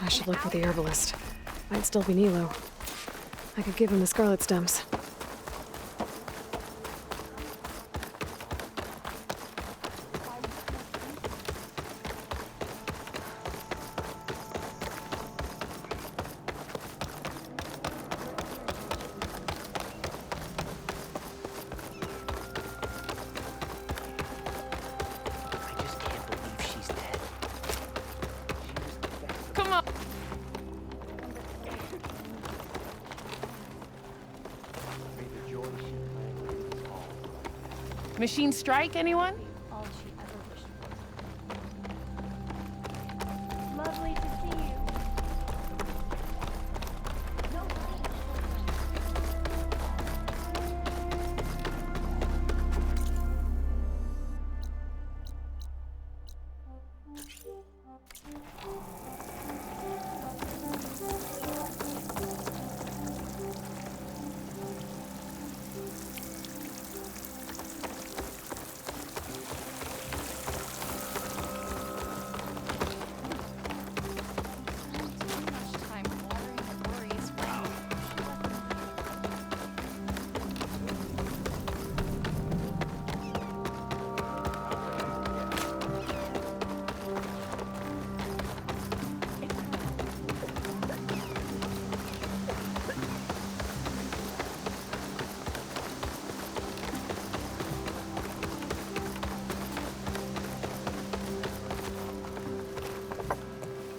I should look for the herbalist. Might still be Nilo. I could give him the scarlet stems. Come on! Machine strike, anyone? All she ever wished for. Lovely to see you.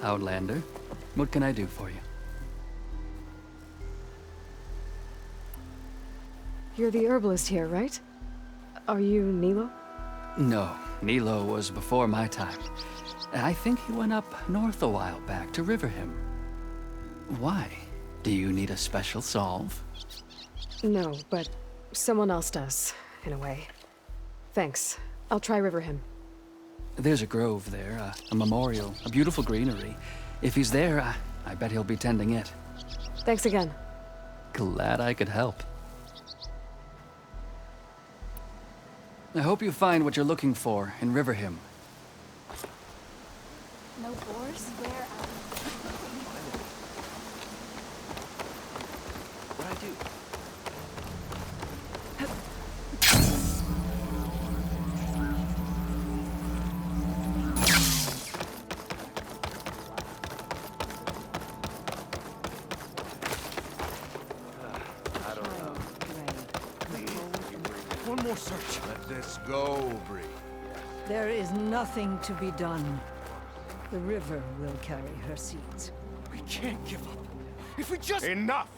Outlander, what can I do for you? You're the herbalist here, right? Are you Nilo? No, Nilo was before my time. I think he went up north a while back to Riverhim. Why? Do you need a special solve? No, but someone else does, in a way. Thanks. I'll try Riverhim. There's a grove there, a memorial, a beautiful greenery. If he's there, I bet he'll be tending it. Thanks again. Glad I could help. I hope you find what you're looking for in Riverhim. No boars? Where What'd I do? One more search. Let this go, Bree. There is nothing to be done. The river will carry her seeds. We can't give up. If we just... Enough!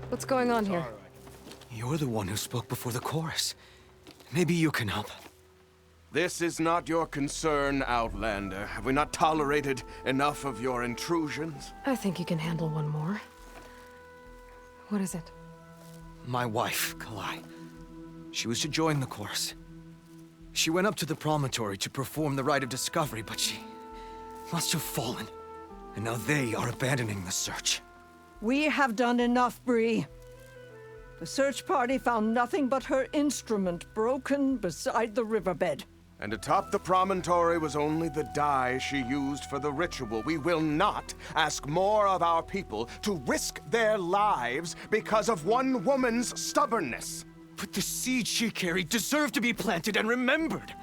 What's going on here? You're the one who spoke before the chorus. Maybe you can help. This is not your concern, Outlander. Have we not tolerated enough of your intrusions? I think you can handle one more. What is it? My wife, Kalai. She was to join the chorus. She went up to the promontory to perform the rite of discovery, but she must have fallen. And now they are abandoning the search. We have done enough, Bree. The search party found nothing but her instrument broken beside the riverbed. And atop the promontory was only the dye she used for the ritual. We will not ask more of our people to risk their lives because of one woman's stubbornness. But the seed she carried deserved to be planted and remembered.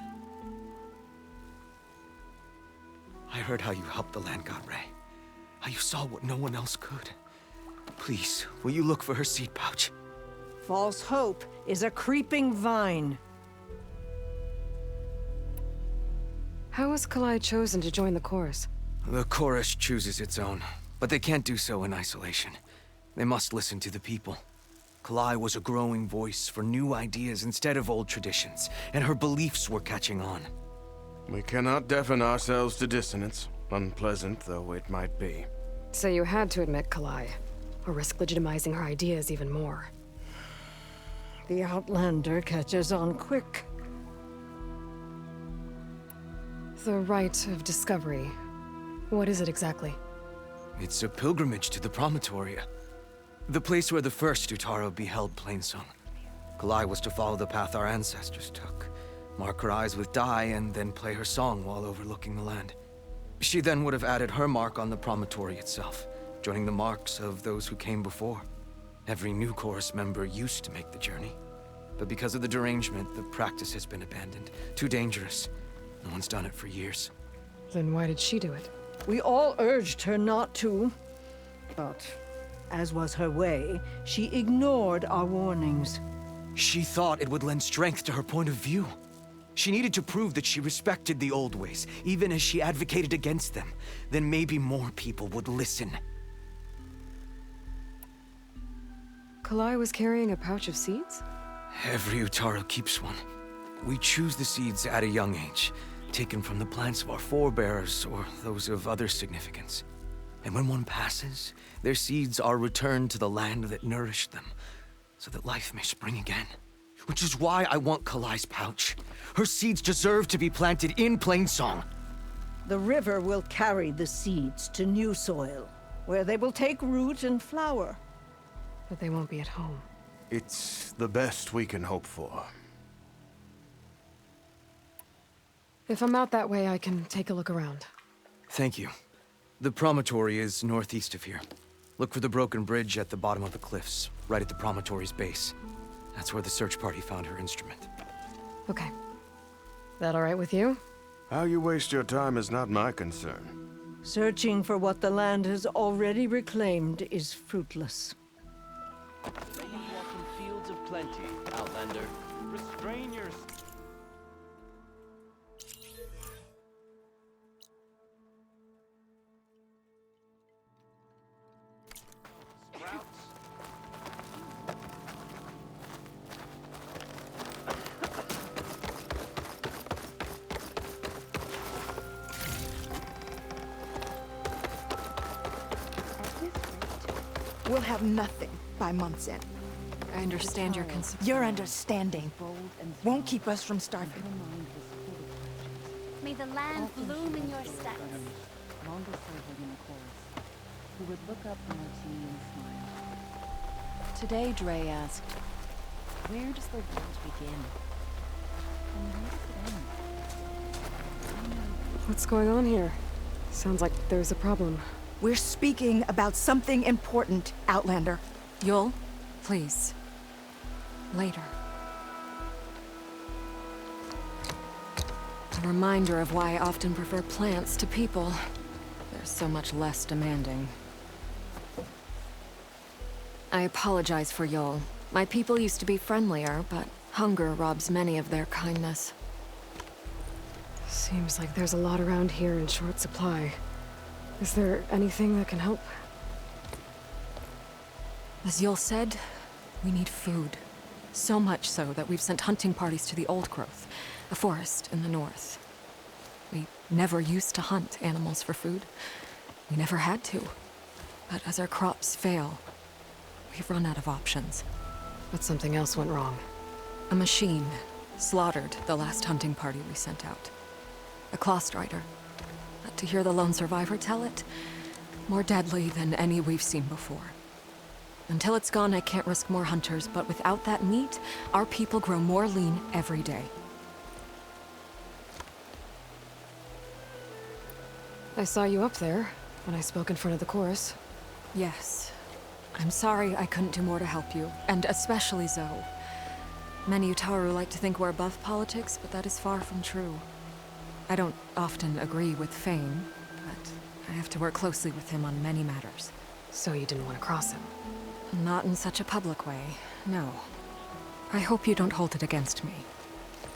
I heard how you helped the land god Ray. How you saw what no one else could. Please, will you look for her seed pouch? False hope is a creeping vine. How was Kalai chosen to join the chorus? The chorus chooses its own, but they can't do so in isolation. They must listen to the people. Kalai was a growing voice for new ideas instead of old traditions, and her beliefs were catching on. We cannot deafen ourselves to dissonance, unpleasant though it might be. So you had to admit Kalai, or risk legitimizing her ideas even more. The Outlander catches on quick. The rite of discovery. What is it exactly? It's a pilgrimage to the promontory. The place where the first Utaro beheld Plainsong. Kalai was to follow the path our ancestors took. mark her eyes with dye, and then play her song while overlooking the land. She then would have added her mark on the promontory itself, joining the marks of those who came before. Every new chorus member used to make the journey, but because of the derangement, the practice has been abandoned. Too dangerous. No one's done it for years. Then why did she do it? We all urged her not to, but as was her way, she ignored our warnings. She thought it would lend strength to her point of view. She needed to prove that she respected the old ways, even as she advocated against them. Then maybe more people would listen. Kalai was carrying a pouch of seeds? Every Utaro keeps one. We choose the seeds at a young age, taken from the plants of our forebears or those of other significance. And when one passes, their seeds are returned to the land that nourished them, so that life may spring again. Which is why I want Kalai's pouch. Her seeds deserve to be planted in Plainsong. The river will carry the seeds to new soil, where they will take root and flower. But they won't be at home. It's the best we can hope for. If I'm out that way, I can take a look around. Thank you. The promontory is northeast of here. Look for the broken bridge at the bottom of the cliffs, right at the promontory's base. That's where the search party found her instrument. Okay. That all right with you? How you waste your time is not my concern. Searching for what the land has already reclaimed is fruitless. May you walk in fields of plenty, Outlander. Restrain your... Sprouts. We'll have nothing by month's end. I understand your concern. Your understanding won't keep us from starving. May the land bloom in your steps. Who would look up from her tea and smile. Today, Dre asked, where does the world begin? And where does it end? What's going on here? Sounds like there's a problem. We're speaking about something important, Outlander. Yul, please. Later. A reminder of why I often prefer plants to people. They're so much less demanding. I apologize for Yul. My people used to be friendlier, but hunger robs many of their kindness. Seems like there's a lot around here in short supply. Is there anything that can help? As Yul said, we need food. So much so that we've sent hunting parties to the Old Growth, a forest in the north. We never used to hunt animals for food. We never had to. But as our crops fail, we've run out of options. But something else went wrong. A machine slaughtered the last hunting party we sent out. A Clawstrider. But to hear the lone survivor tell it, more deadly than any we've seen before. Until it's gone, I can't risk more hunters, but without that meat, our people grow more lean every day. I saw you up there when I spoke in front of the chorus. Yes. I'm sorry I couldn't do more to help you, and especially Zoe. Many Utaru like to think we're above politics, but that is far from true. I don't often agree with Fane, but I have to work closely with him on many matters. So you didn't want to cross him? Not in such a public way, no. I hope you don't hold it against me.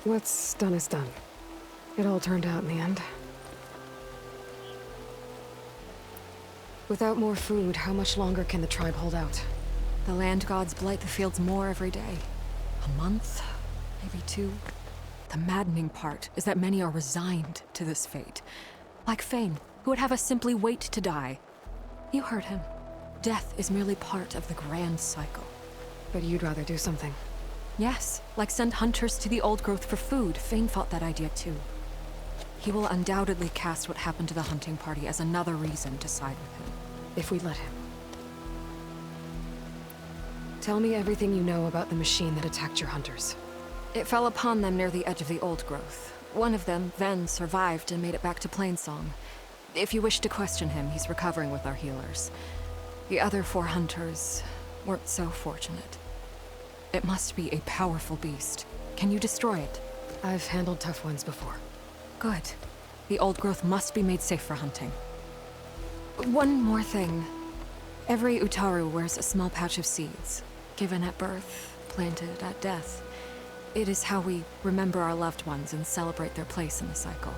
What's done is done. It all turned out in the end. Without more food, how much longer can the tribe hold out? The land gods blight the fields more every day. A month? Maybe 2? The maddening part is that many are resigned to this fate. Like Fane, who would have us simply wait to die. You heard him. Death is merely part of the grand cycle. But you'd rather do something? Yes, like send hunters to the Old Growth for food. Fane fought that idea too. He will undoubtedly cast what happened to the hunting party as another reason to side with him. If we let him. Tell me everything you know about the machine that attacked your hunters. It fell upon them near the edge of the old growth. One of them then survived and made it back to Plainsong. If you wish to question him, he's recovering with our healers. The other 4 hunters weren't so fortunate. It must be a powerful beast. Can you destroy it? I've handled tough ones before. Good. The old growth must be made safe for hunting. One more thing. Every Utaru wears a small pouch of seeds, given at birth, planted at death. It is how we remember our loved ones and celebrate their place in the cycle.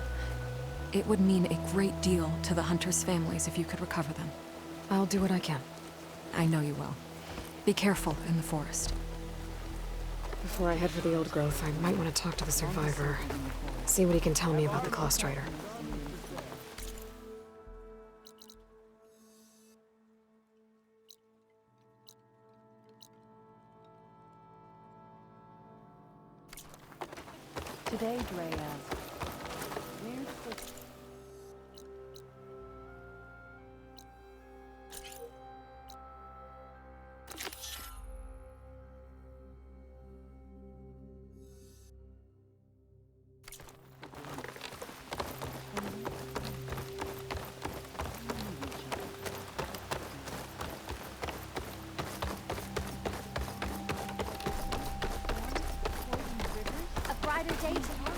It would mean a great deal to the hunters' families if you could recover them. I'll do what I can. I know you will. Be careful in the forest. Before I head for the old growth, I might want to talk to the survivor. See what he can tell me about the Claw Strider. Today, Dre asked, where does the... A brighter day tomorrow.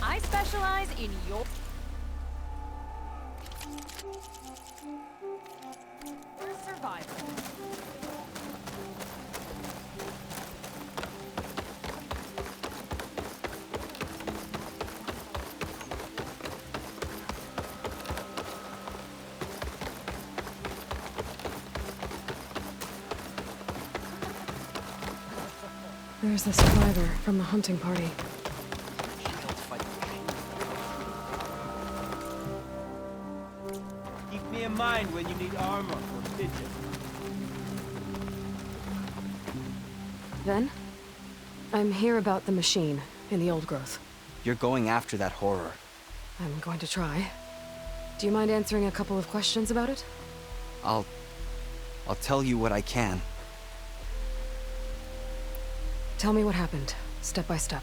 I specialize in your... survival. There's the survivor from the hunting party. Keep me in mind when you need armor or stitches. Then? I'm here about the machine in the old growth. You're going after that horror. I'm going to try. Do you mind answering a couple of questions about it? I'll tell you what I can. Tell me what happened, step by step.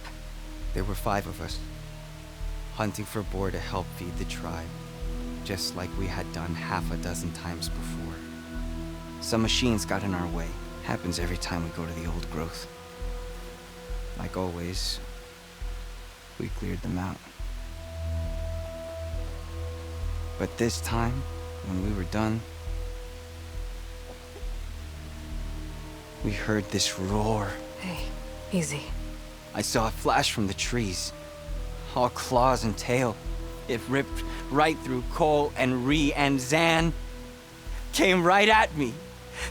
There were 5 of us, hunting for boar to help feed the tribe, just like we had done half a dozen times before. Some machines got in our way. Happens every time we go to the old growth. Like always, we cleared them out. But this time, when we were done, we heard this roar. Hey, easy. I saw a flash from the trees. All claws and tail. It ripped right through Cole and Ree, and Zan came right at me.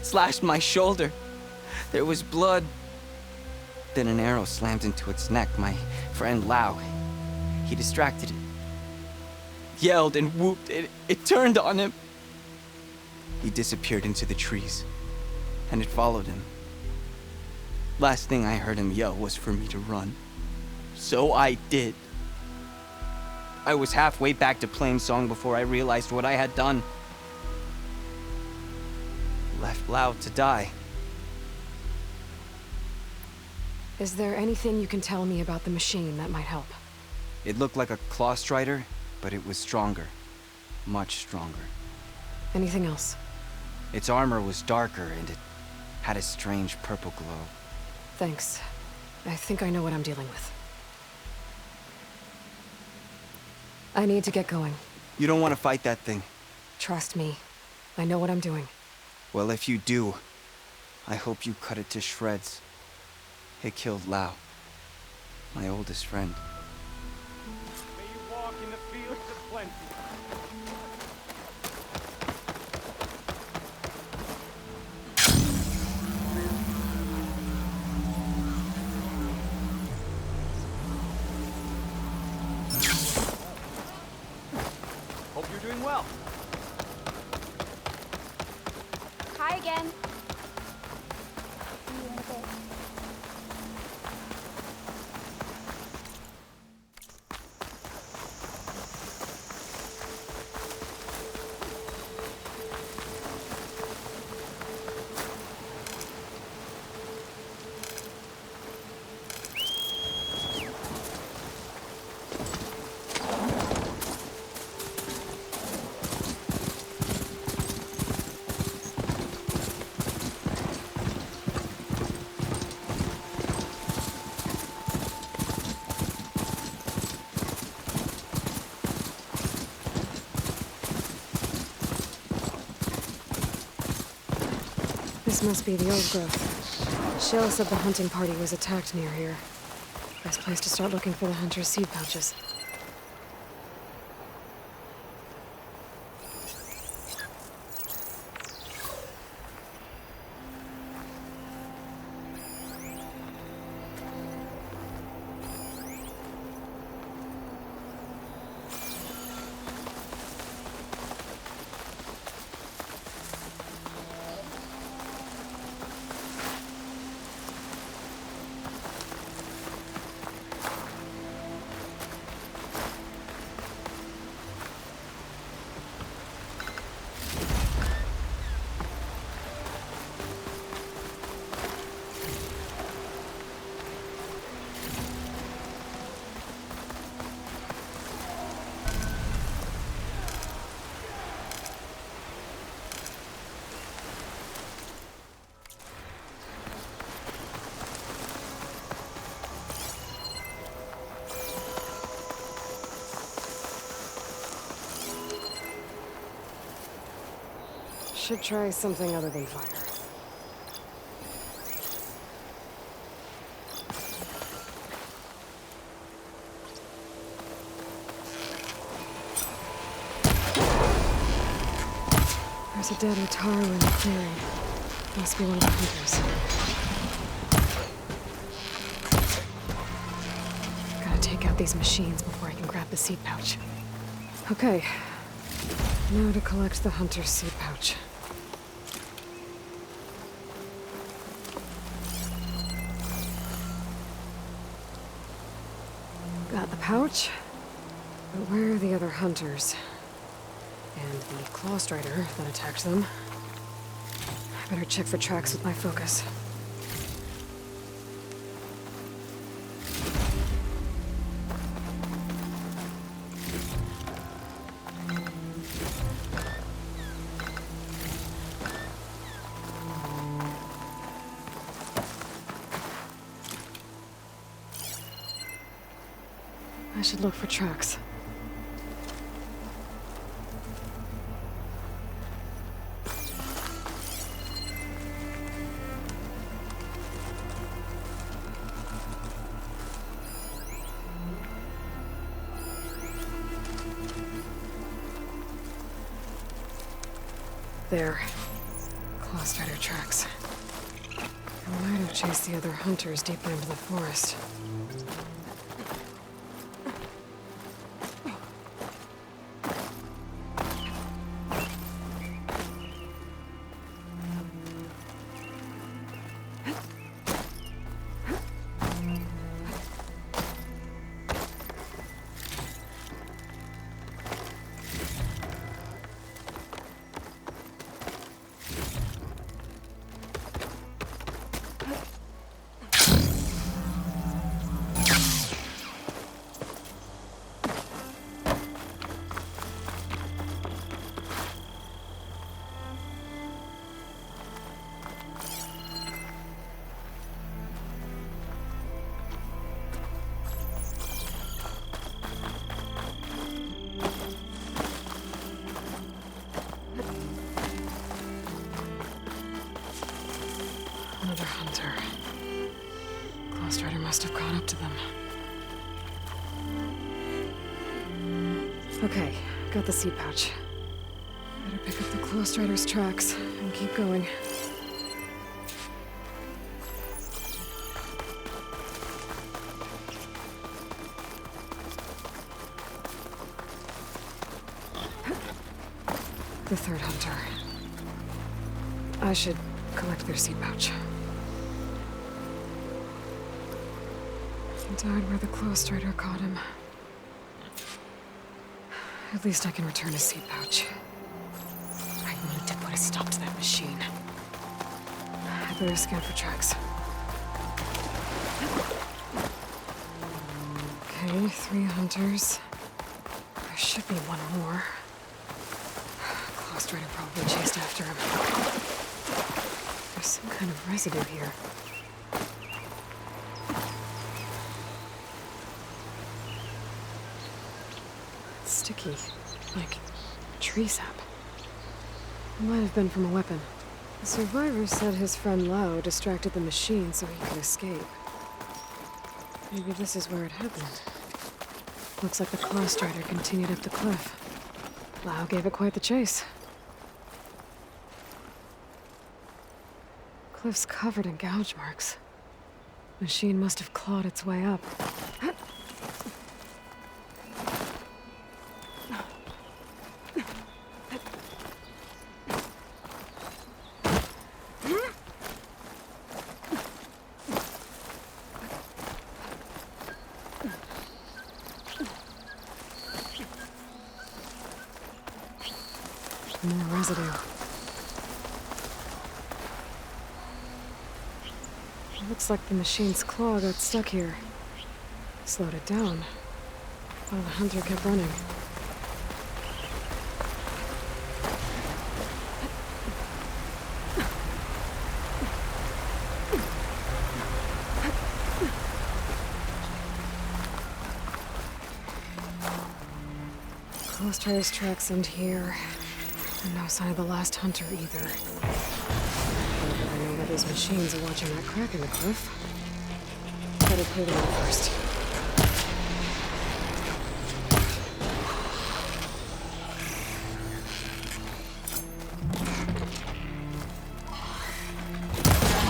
Slashed my shoulder. There was blood. Then an arrow slammed into its neck. My friend Lau, he distracted it. Yelled and whooped. It turned on him. He disappeared into the trees, and it followed him. Last thing I heard him yell was for me to run. So I did. I was halfway back to Plainsong before I realized what I had done. Left Lau to die. Is there anything you can tell me about the machine that might help? It looked like a Claw Strider, but it was stronger. Much stronger. Anything else? Its armor was darker, and it had a strange purple glow. Thanks. I think I know what I'm dealing with. I need to get going. You don't want to fight that thing. Trust me. I know what I'm doing. Well, if you do, I hope you cut it to shreds. It killed Lau, my oldest friend. May you walk in the fields of plenty. Hope you're doing well. Hi again. See you in a bit. This must be the old growth. Shell said the hunting party was attacked near here. Best place to start looking for the hunter's seed pouches. Should try something other than fire. There's a dead Utaru in the clearing. Must be one of the hunters. Gotta take out these machines before I can grab the seed pouch. Okay. Now to collect the hunter's seed pouch. Got the pouch, but where are the other hunters? And the claw strider that attacked them? I better check for tracks with my focus. I should look for tracks. There. Claw strider tracks. I might have chased the other hunters deeper into the forest. Another hunter. Claw strider must have caught up to them. Okay, got the seed pouch. Better pick up the claw strider's tracks and keep going. The third hunter. I should collect their seed pouch. He died where the claw strider caught him. At least I can return his seed pouch. I need to put a stop to that machine. I better scan for tracks. Okay, 3 hunters. There should be one more. Claw strider probably chased after him. There's some kind of residue here. It's sticky, like tree sap. It might have been from a weapon. The survivor said his friend Lao distracted the machine so he could escape. Maybe this is where it happened. Looks like the claw strider continued up the cliff. Lao gave it quite the chase. Cliff's covered in gouge marks. Machine must have clawed its way up. More residue. It looks like the machine's claw got stuck here. Slowed it down, while the hunter kept running. Close trace tracks end here. And no sign of the last hunter either. I know where those machines are watching that crack in the cliff. Better clear them out first.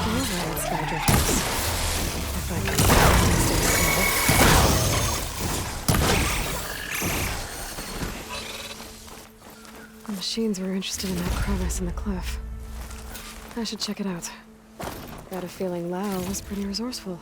Alright, Skydrifters. If I can stay still. The machines were interested in that crevice in the cliff. I should check it out. Got a feeling Lao was pretty resourceful.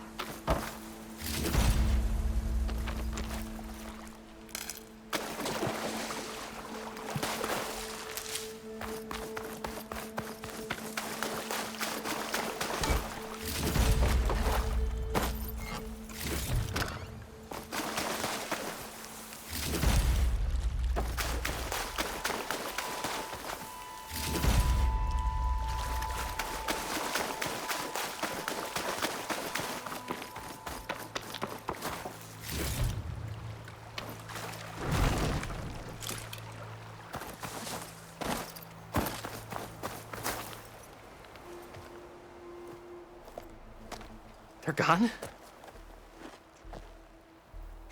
They're gone?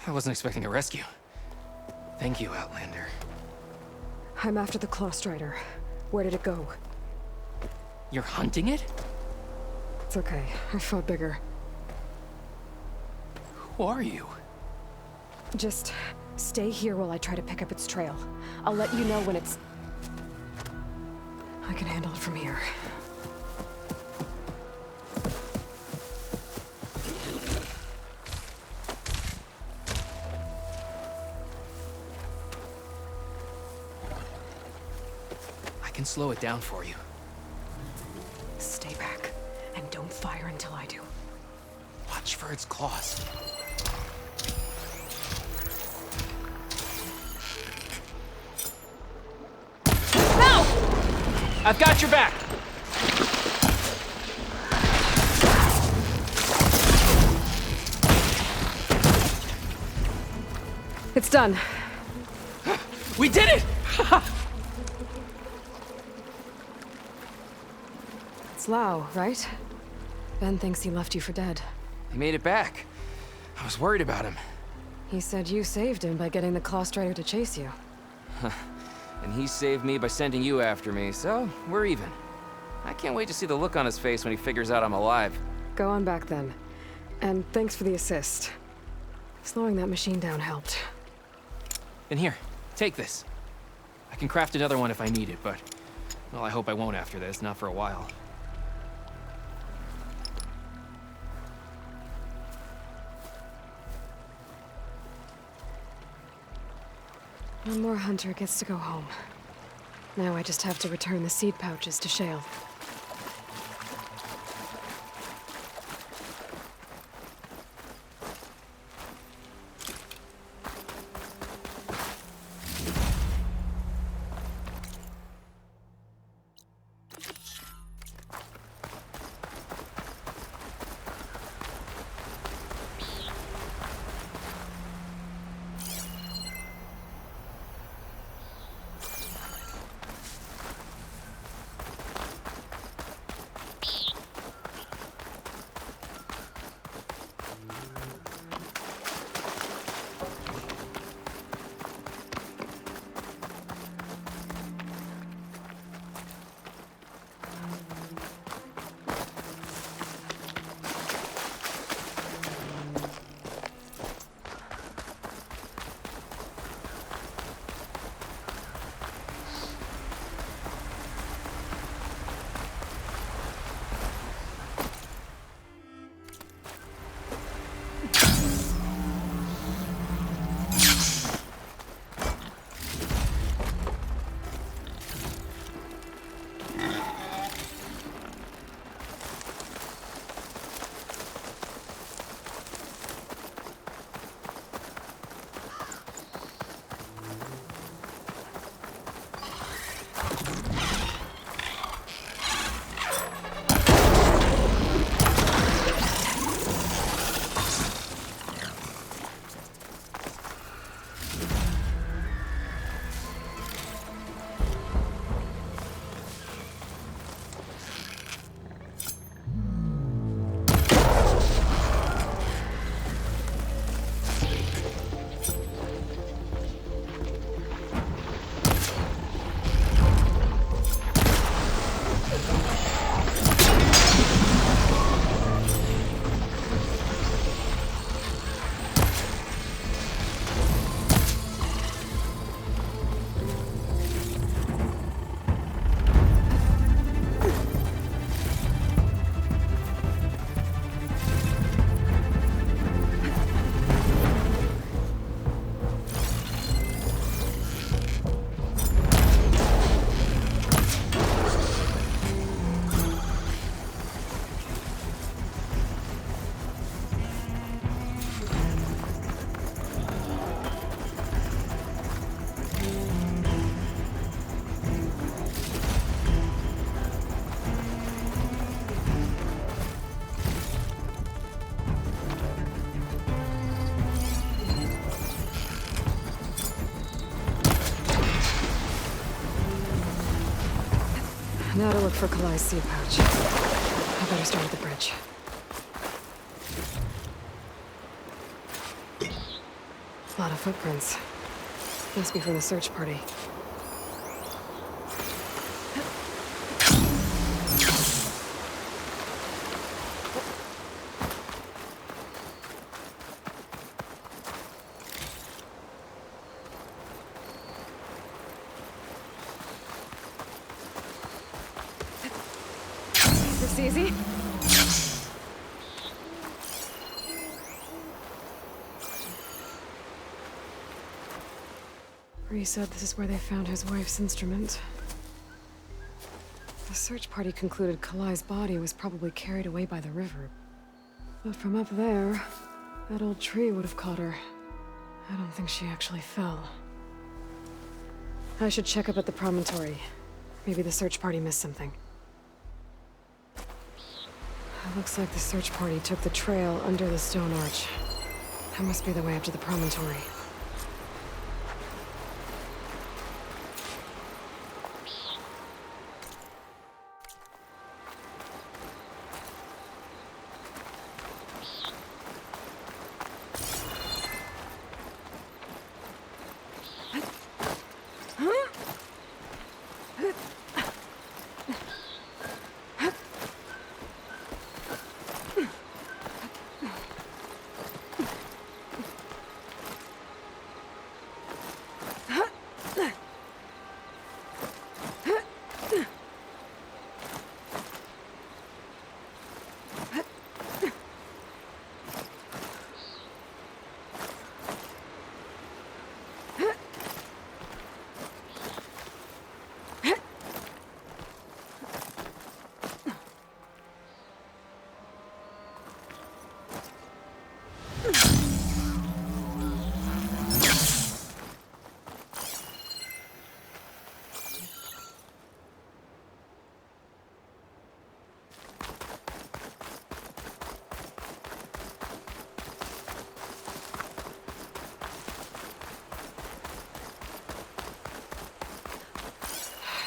I wasn't expecting a rescue. Thank you, Outlander. I'm after the claw strider. Where did it go? You're hunting it? It's okay. I fought bigger. Who are you? Just stay here while I try to pick up its trail. I'll let you know when it's... I can handle it from here. I can slow it down for you. Stay back, and don't fire until I do. Watch for its claws. No! I've got your back! It's done. We did it! It's Lao, right? Ben thinks he left you for dead. He made it back. I was worried about him. He said you saved him by getting the claw strider to chase you. And he saved me by sending you after me, so we're even. I can't wait to see the look on his face when he figures out I'm alive. Go on back then. And thanks for the assist. Slowing that machine down helped. And here, take this. I can craft another one if I need it, but... well, I hope I won't after this, not for a while. One more hunter gets to go home. Now I just have to return the seed pouches to Shale. Now to look for Kalai's seed pouch. I better start at the bridge. A lot of footprints. Must be from the search party. Is this easy? Bree said this is where they found his wife's instrument. The search party concluded Kalai's body was probably carried away by the river. But from up there, that old tree would have caught her. I don't think she actually fell. I should check up at the promontory. Maybe the search party missed something. It looks like the search party took the trail under the stone arch. That must be the way up to the promontory.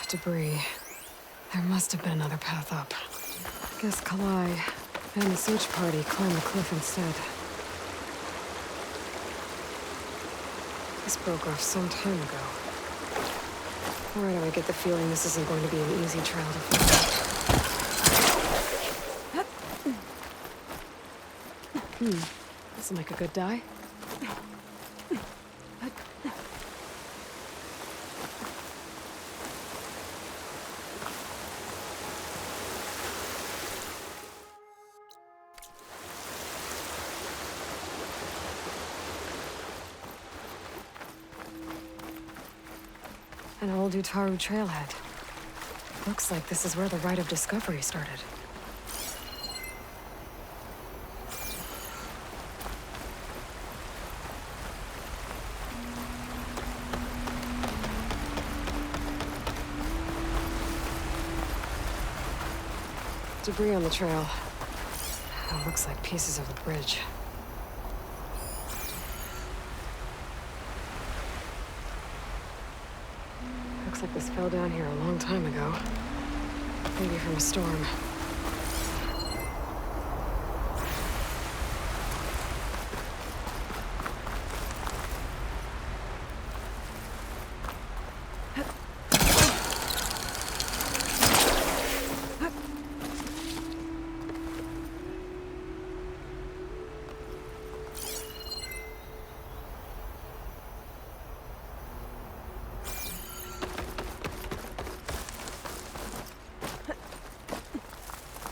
Debris. There must have been another path up. Guess Kalai and the search party climbed the cliff instead. This broke off some time ago. Why do I get the feeling this isn't going to be an easy trail to follow? This'll make a good dye. An old Utaru trailhead. Looks like this is where the Rite of Discovery started. Debris on the trail. It looks like pieces of the bridge. Looks like this fell down here a long time ago. Maybe from a storm.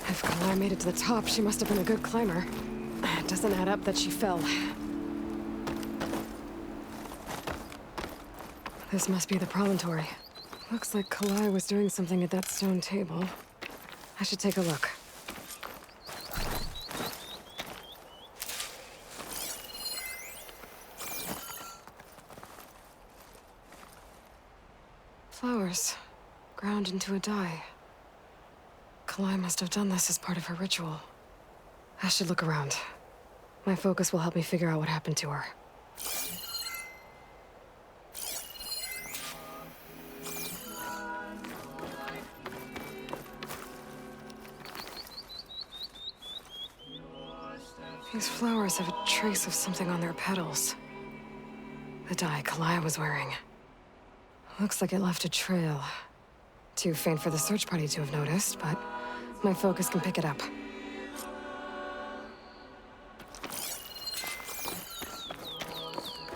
If Kalai made it to the top, she must have been a good climber. It doesn't add up that she fell. This must be the promontory. Looks like Kalai was doing something at that stone table. I should take a look. Flowers, ground into a dye. Kalai must have done this as part of her ritual. I should look around. My focus will help me figure out what happened to her. These flowers have a trace of something on their petals. The dye Kalaya was wearing. Looks like it left a trail. Too faint for the search party to have noticed, but my focus can pick it up.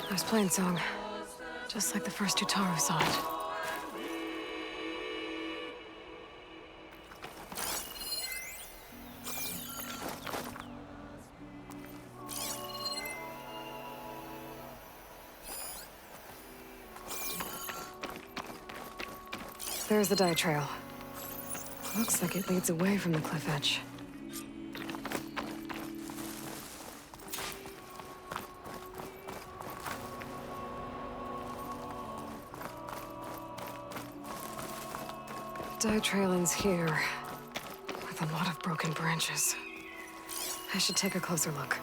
There's Plainsong. Just like the first Utaru saw it. There's the dye trail. Looks like it leads away from the cliff edge. Dye trail ends here, with a lot of broken branches. I should take a closer look.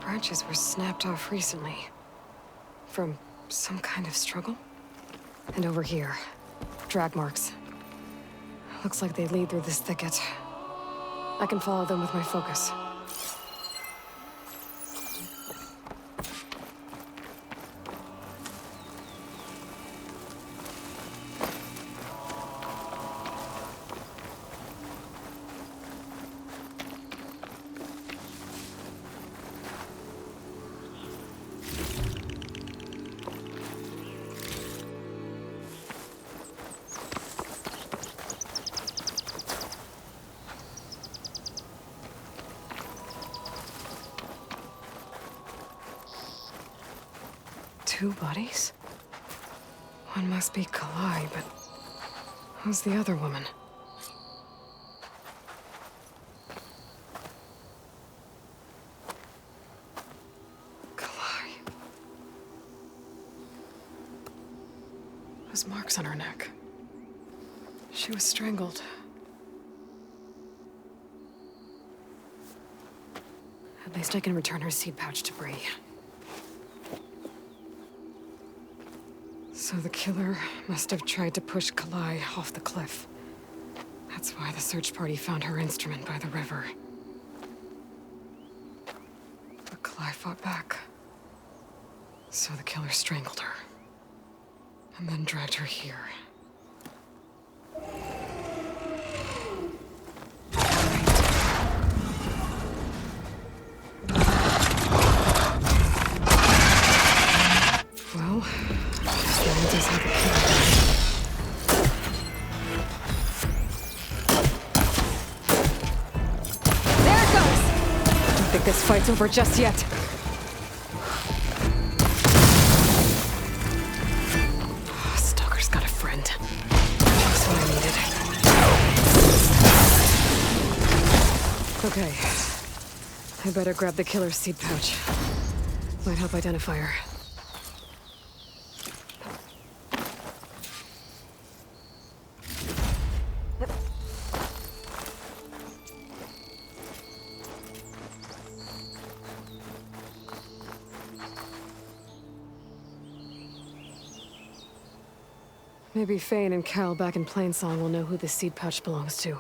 Branches were snapped off recently. From some kind of struggle? And over here, drag marks. Looks like they lead through this thicket. I can follow them with my focus. Two bodies? One must be Kalai, but who's the other woman? Kalai. Those marks on her neck. She was strangled. At least I can return her seed pouch to Bree. So the killer must have tried to push Kalai off the cliff. That's why the search party found her instrument by the river. But Kalai fought back. So the killer strangled her. And then dragged her here. Well, just how the killer died. There it goes! I don't think this fight's over just yet. Stalker's got a friend. Just what I needed. Okay. I better grab the killer's seed pouch. Might help identify her. Maybe Fane and Cal back in Plainsong will know who this seed pouch belongs to.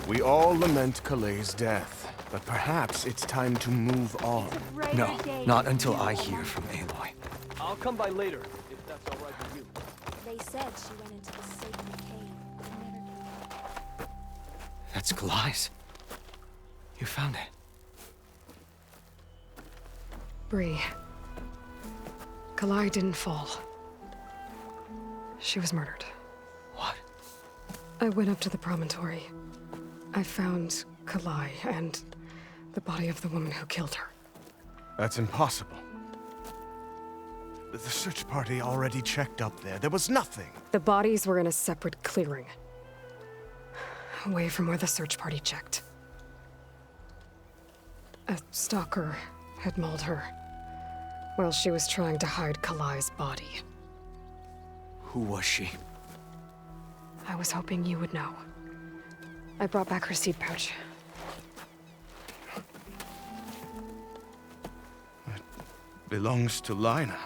We all lament Kalei's death, but perhaps it's time to move on. No, not until I hear from Aloy. I'll come by later, if that's all right with you. They said she went into the sacred cave and never came back. That's Kalai's. You found it. Bree. Kalai didn't fall. She was murdered. What? I went up to the promontory. I found Kalai and the body of the woman who killed her. That's impossible. The search party already checked up there. There was nothing. The bodies were in a separate clearing. Away from where the search party checked. A stalker had mauled her while she was trying to hide Kalai's body. Who was she? I was hoping you would know. I brought back her seed pouch. It belongs to Lina.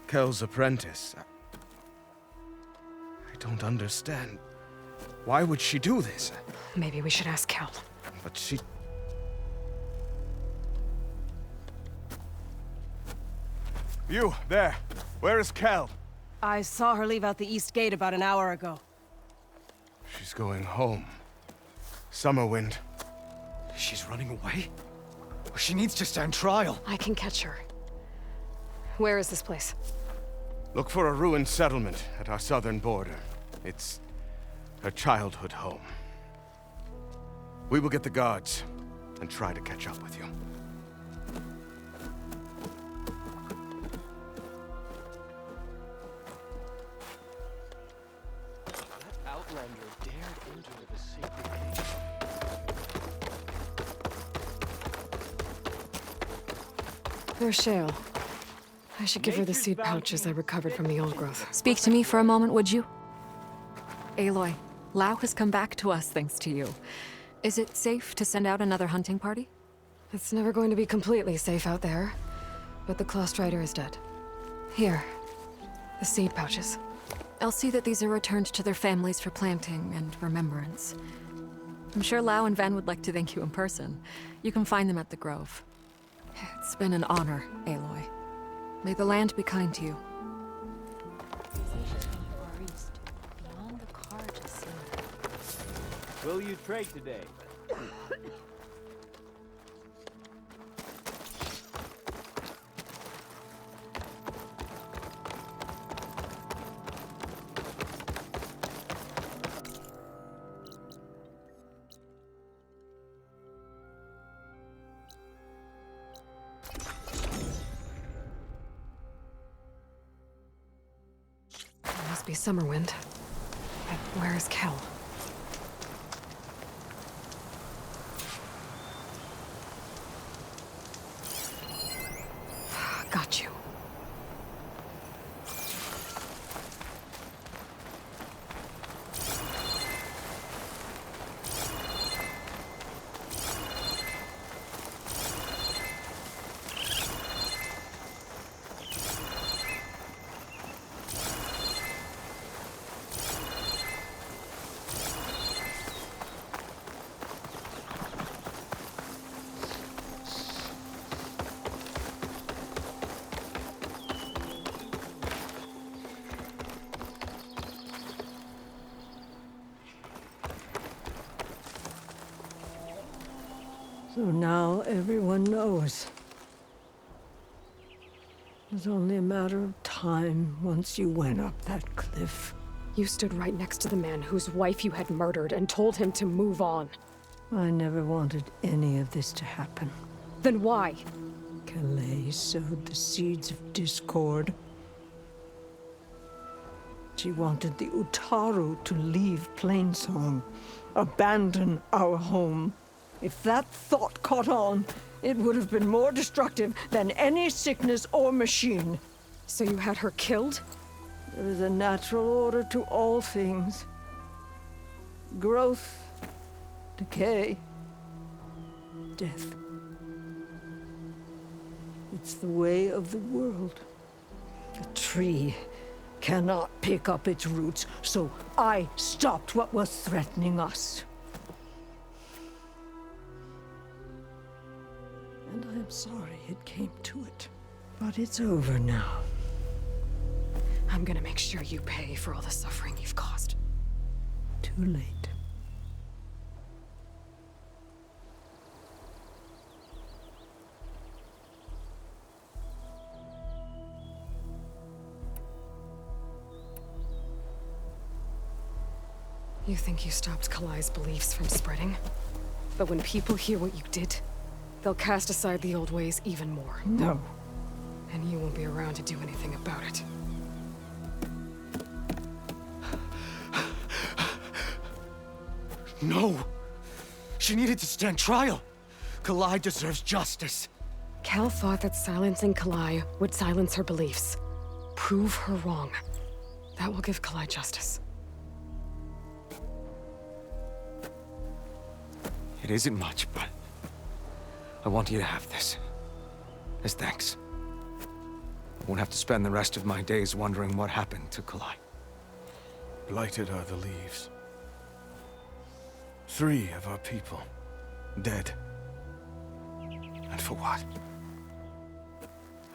Kel's apprentice. I don't understand. Why would she do this? Maybe we should ask Kel. But she... You, there. Where is Kel? I saw her leave out the east gate about an hour ago. She's going home. Summerwind. She's running away? She needs to stand trial. I can catch her. Where is this place? Look for a ruined settlement at our southern border. It's her childhood home. We will get the guards and try to catch up with you. That outlander dared enter the sacred cave. There's Shale. I should give her the seed pouches I recovered from the old growth. Speak to me for a moment, would you? Aloy, Lao has come back to us thanks to you. Is it safe to send out another hunting party? It's never going to be completely safe out there, but the Claw Strider is dead. Here, the seed pouches. I'll see that these are returned to their families for planting and remembrance. I'm sure Lao and Van would like to thank you in person. You can find them at the Grove. It's been an honor, Aloy. May the land be kind to you. Will you trade today? It must be Summerwind. But where is Kel? Got you. So now everyone knows. It was only a matter of time once you went up that cliff. You stood right next to the man whose wife you had murdered and told him to move on. I never wanted any of this to happen. Then why? Kalei sowed the seeds of discord. She wanted the Utaru to leave Plainsong, abandon our home. If that thought caught on, it would have been more destructive than any sickness or machine. So you had her killed? There is a natural order to all things. Growth, decay, death. It's the way of the world. A tree cannot pick up its roots, so I stopped what was threatening us. And I'm sorry it came to it. But it's over now. I'm gonna make sure you pay for all the suffering you've caused. Too late. You think you stopped Kalai's beliefs from spreading? But when people hear what you did, they'll cast aside the old ways even more. No. And you won't be around to do anything about it. No! She needed to stand trial! Kalai deserves justice. Kel thought that silencing Kalai would silence her beliefs. Prove her wrong. That will give Kalai justice. It isn't much, but I want you to have this. As thanks. I won't have to spend the rest of my days wondering what happened to Kalai. Blighted are the leaves. 3 of our people, dead. And for what?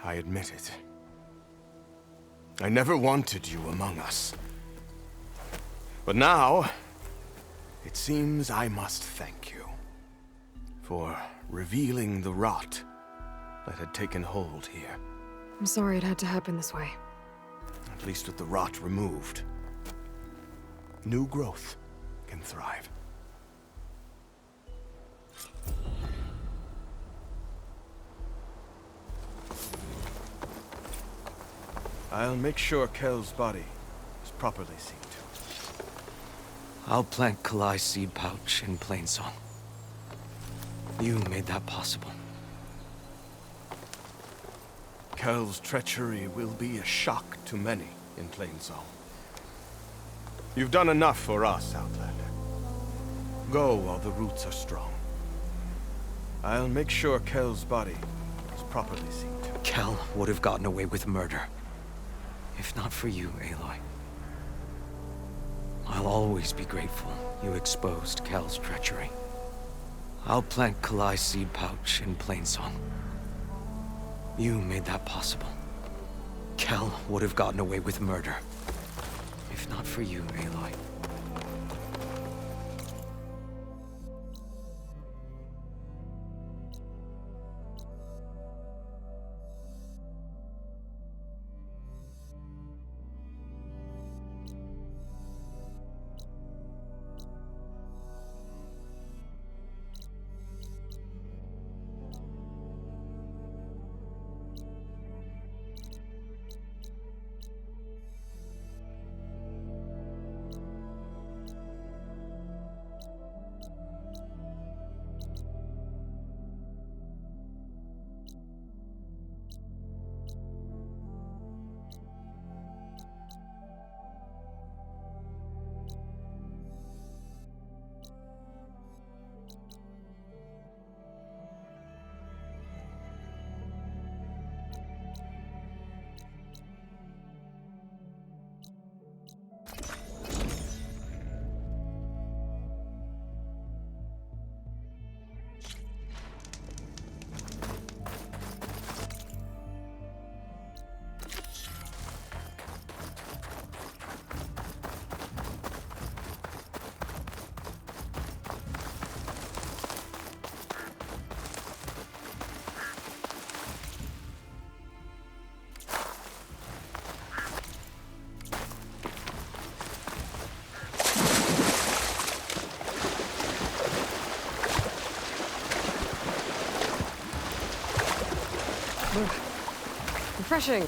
I admit it. I never wanted you among us. But now, it seems I must thank you for revealing the rot that had taken hold here. I'm sorry it had to happen this way. At least with the rot removed, new growth can thrive. I'll make sure Kel's body is properly seen to. I'll plant Kalai's seed pouch in Plainsong. You made that possible. Kel's treachery will be a shock to many in Plainsong. You've done enough for us, Outlander. Go while the roots are strong. I'll make sure Kel's body is properly seen to. Kel would have gotten away with murder. If not for you, Aloy. I'll always be grateful you exposed Kel's treachery. I'll plant Kalai's seed pouch in Plainsong. You made that possible. Kel would have gotten away with murder. If not for you, Aloy. Refreshing.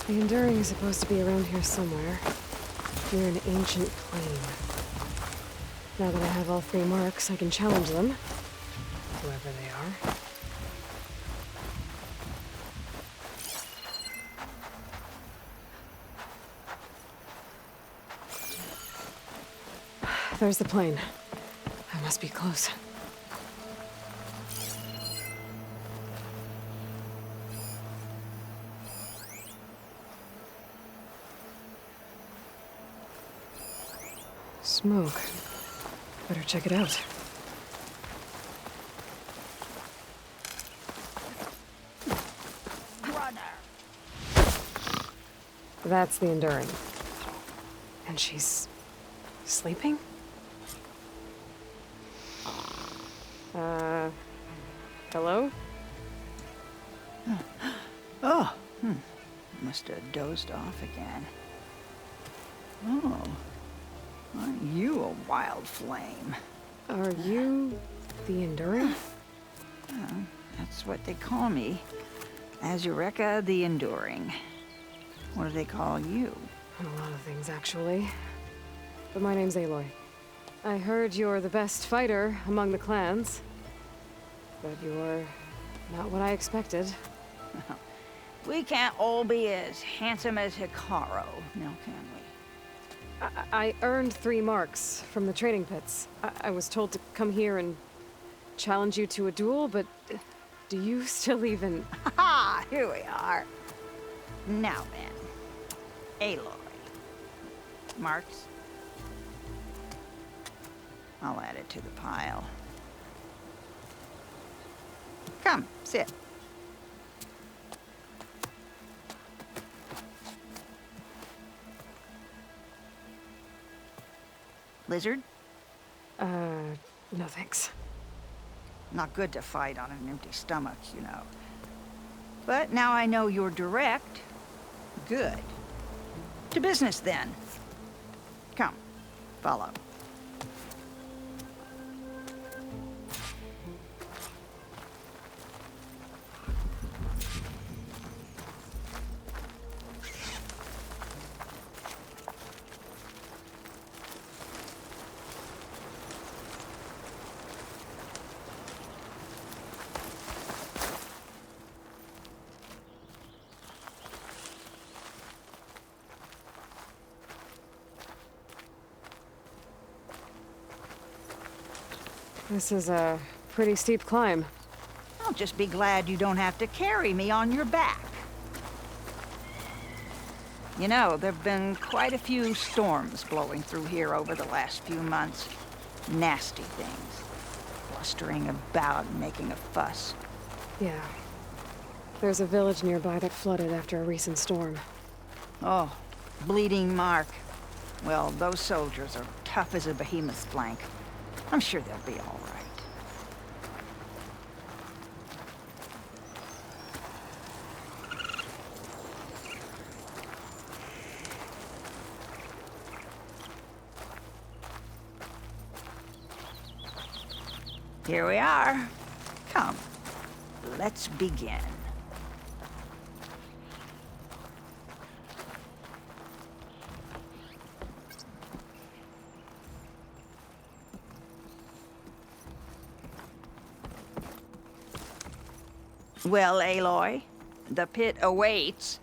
The Enduring is supposed to be around here somewhere, near an ancient plain. Now that I have all 3 marks, I can challenge them, whoever they are. There's the plane. I must be close. smoke. Better check it out. That's the Enduring. And she's sleeping? Hello? Oh, must have dozed off again. Oh, aren't you a wild flame? Are you the Enduring? That's what they call me. Azureka the Enduring. What do they call you? A lot of things, actually. But my name's Aloy. I heard you're the best fighter among the clans. But you're not what I expected. We can't all be as handsome as Hikaru, now can we? I earned 3 marks from the training pits. I was told to come here and challenge you to a duel, but do you still even... Ha! Here we are. Now then, Aloy. Marks? I'll add it to the pile. Come, sit. Lizard? No thanks. Not good to fight on an empty stomach, you know. But now I know you're direct. Good. To business, then. Come, follow. This is a pretty steep climb. I'll just be glad you don't have to carry me on your back. You know, there've been quite a few storms blowing through here over the last few months. Nasty things. Blustering about and making a fuss. Yeah. There's a village nearby that flooded after a recent storm. Oh, Bleeding Mark. Well, those soldiers are tough as a behemoth's flank. I'm sure they'll be all right. Here we are. Come, let's begin. Well, Aloy, the pit awaits.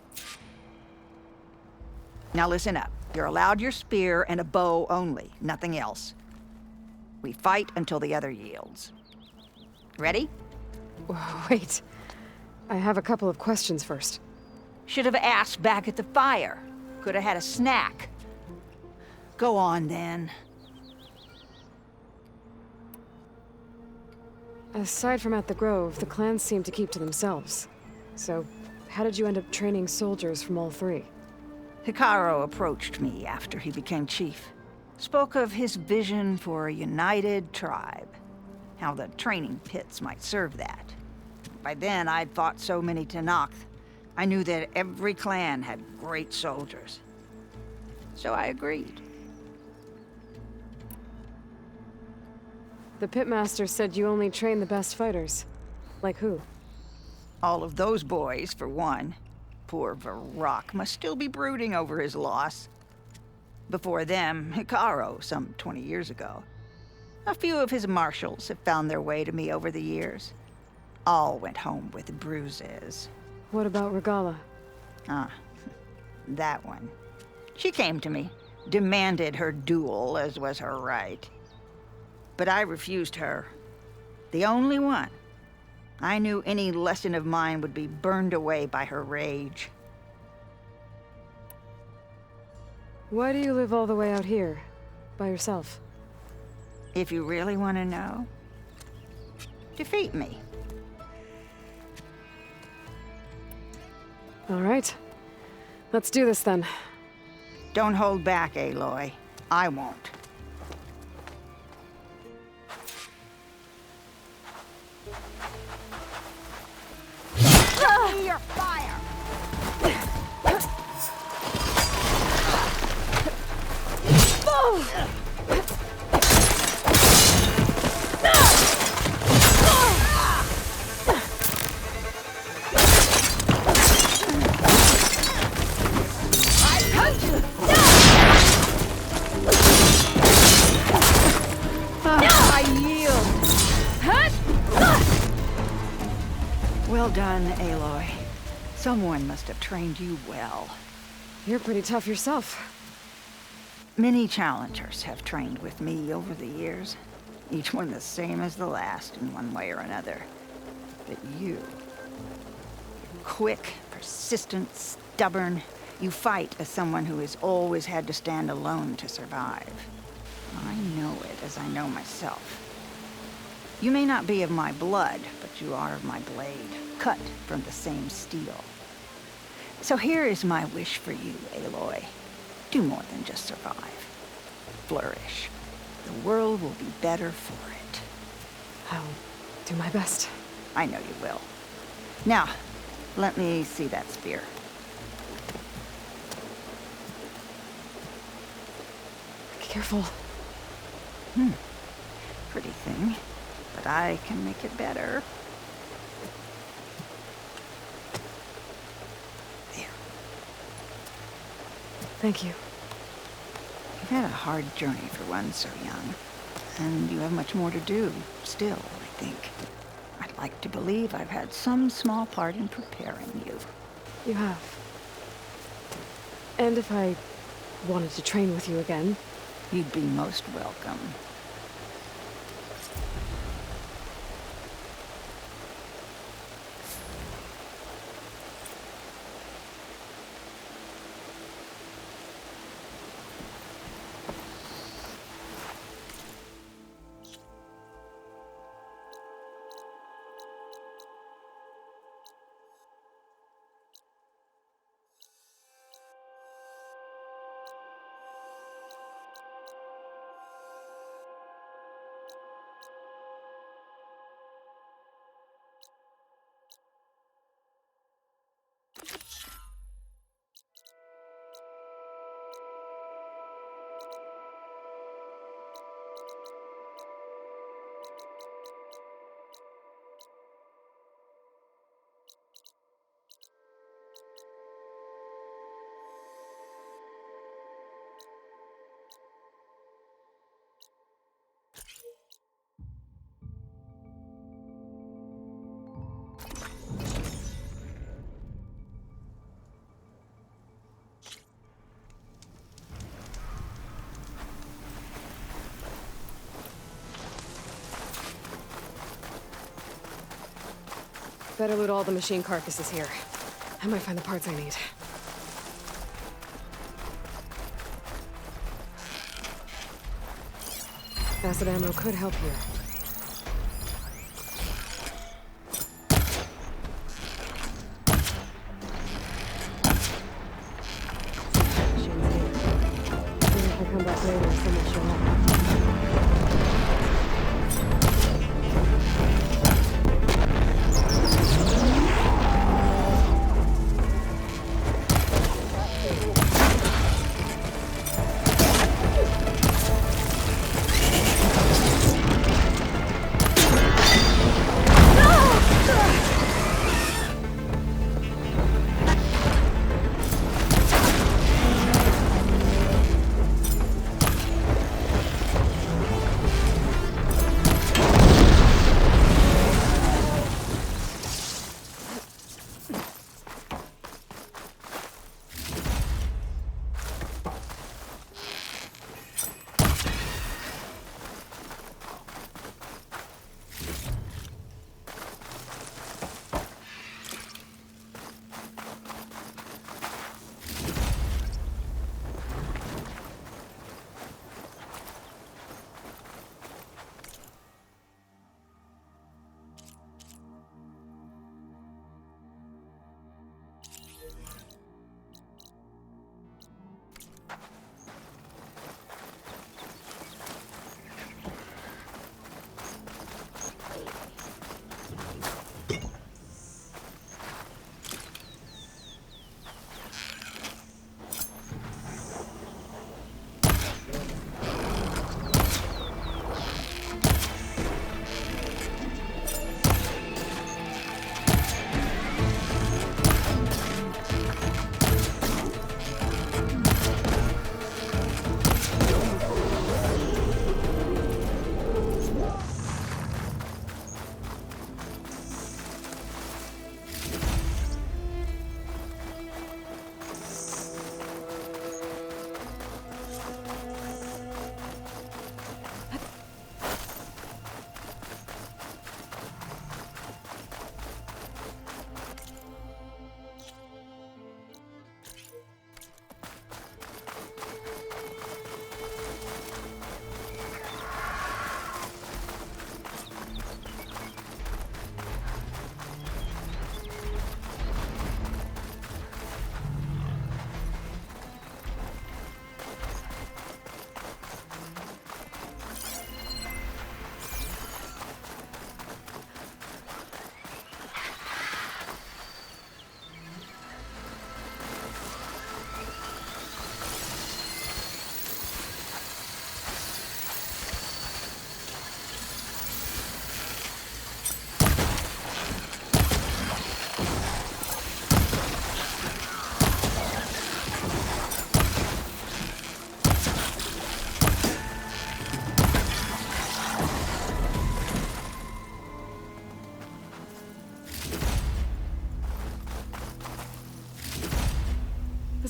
Now listen up. You're allowed your spear and a bow only, nothing else. We fight until the other yields. Ready? Wait. I have a couple of questions first. Should have asked back at the fire. Could have had a snack. Go on, then. Aside from at the Grove, the clans seem to keep to themselves. So, how did you end up training soldiers from all 3? Hikaru approached me after he became chief. Spoke of his vision for a united tribe. How the training pits might serve that. By then, I'd fought so many Tenakth. I knew that every clan had great soldiers. So I agreed. The pitmaster said you only train the best fighters. Like who? All of those boys, for one. Poor Varrock must still be brooding over his loss. Before them, Hikaru, some 20 years ago. A few of his marshals have found their way to me over the years. All went home with bruises. What about Regala? Ah, that one. She came to me, demanded her duel, as was her right. But I refused her. The only one. I knew any lesson of mine would be burned away by her rage. Why do you live all the way out here? by yourself? If you really want to know, defeat me. All right. Let's do this then. Don't hold back, Aloy. I won't. Show me your fire! I yield. Well done, Aloy. Someone must have trained you well. You're pretty tough yourself. Many challengers have trained with me over the years, each one the same as the last in one way or another. But you're quick, persistent, stubborn. You fight as someone who has always had to stand alone to survive. I know it as I know myself. You may not be of my blood, but you are of my blade, cut from the same steel. So here is my wish for you, Aloy. Do more than just survive. Flourish. The world will be better for it. I'll do my best. I know you will. Now, let me see that spear. Careful. Pretty thing. But I can make it better. There. Thank you. You've had a hard journey for one so young. And you have much more to do, still, I think. I'd like to believe I've had some small part in preparing you. You have. And if I wanted to train with you again, you'd be most welcome. better loot all the machine carcasses here. I might find the parts I need. Acid ammo could help here. Maybe if I come back later, someone will show up.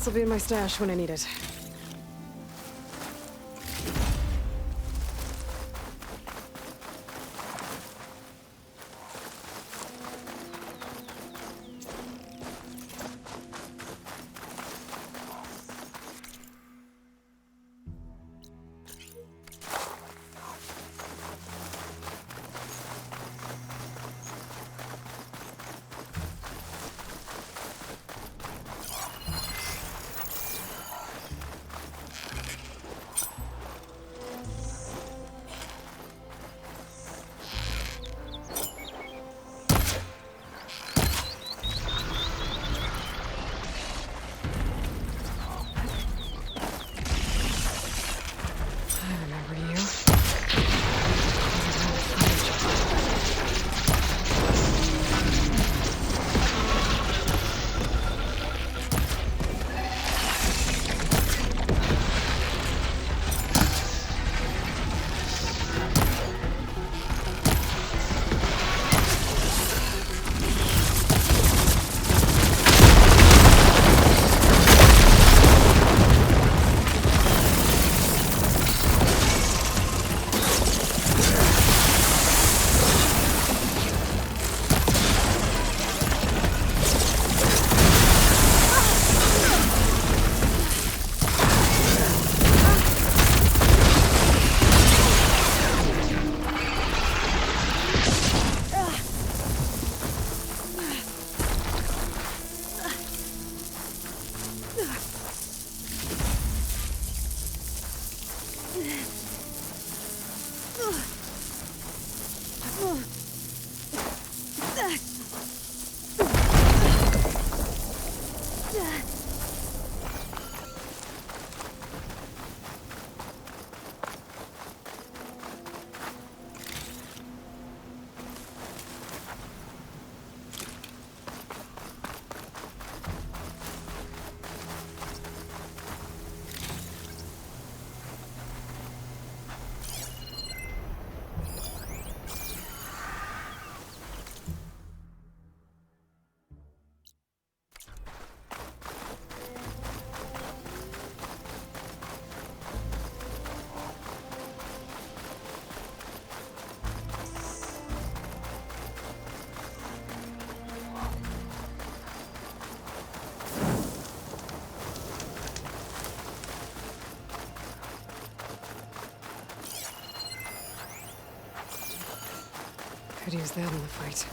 This'll be in my stash when I need it. Could use that in the fight.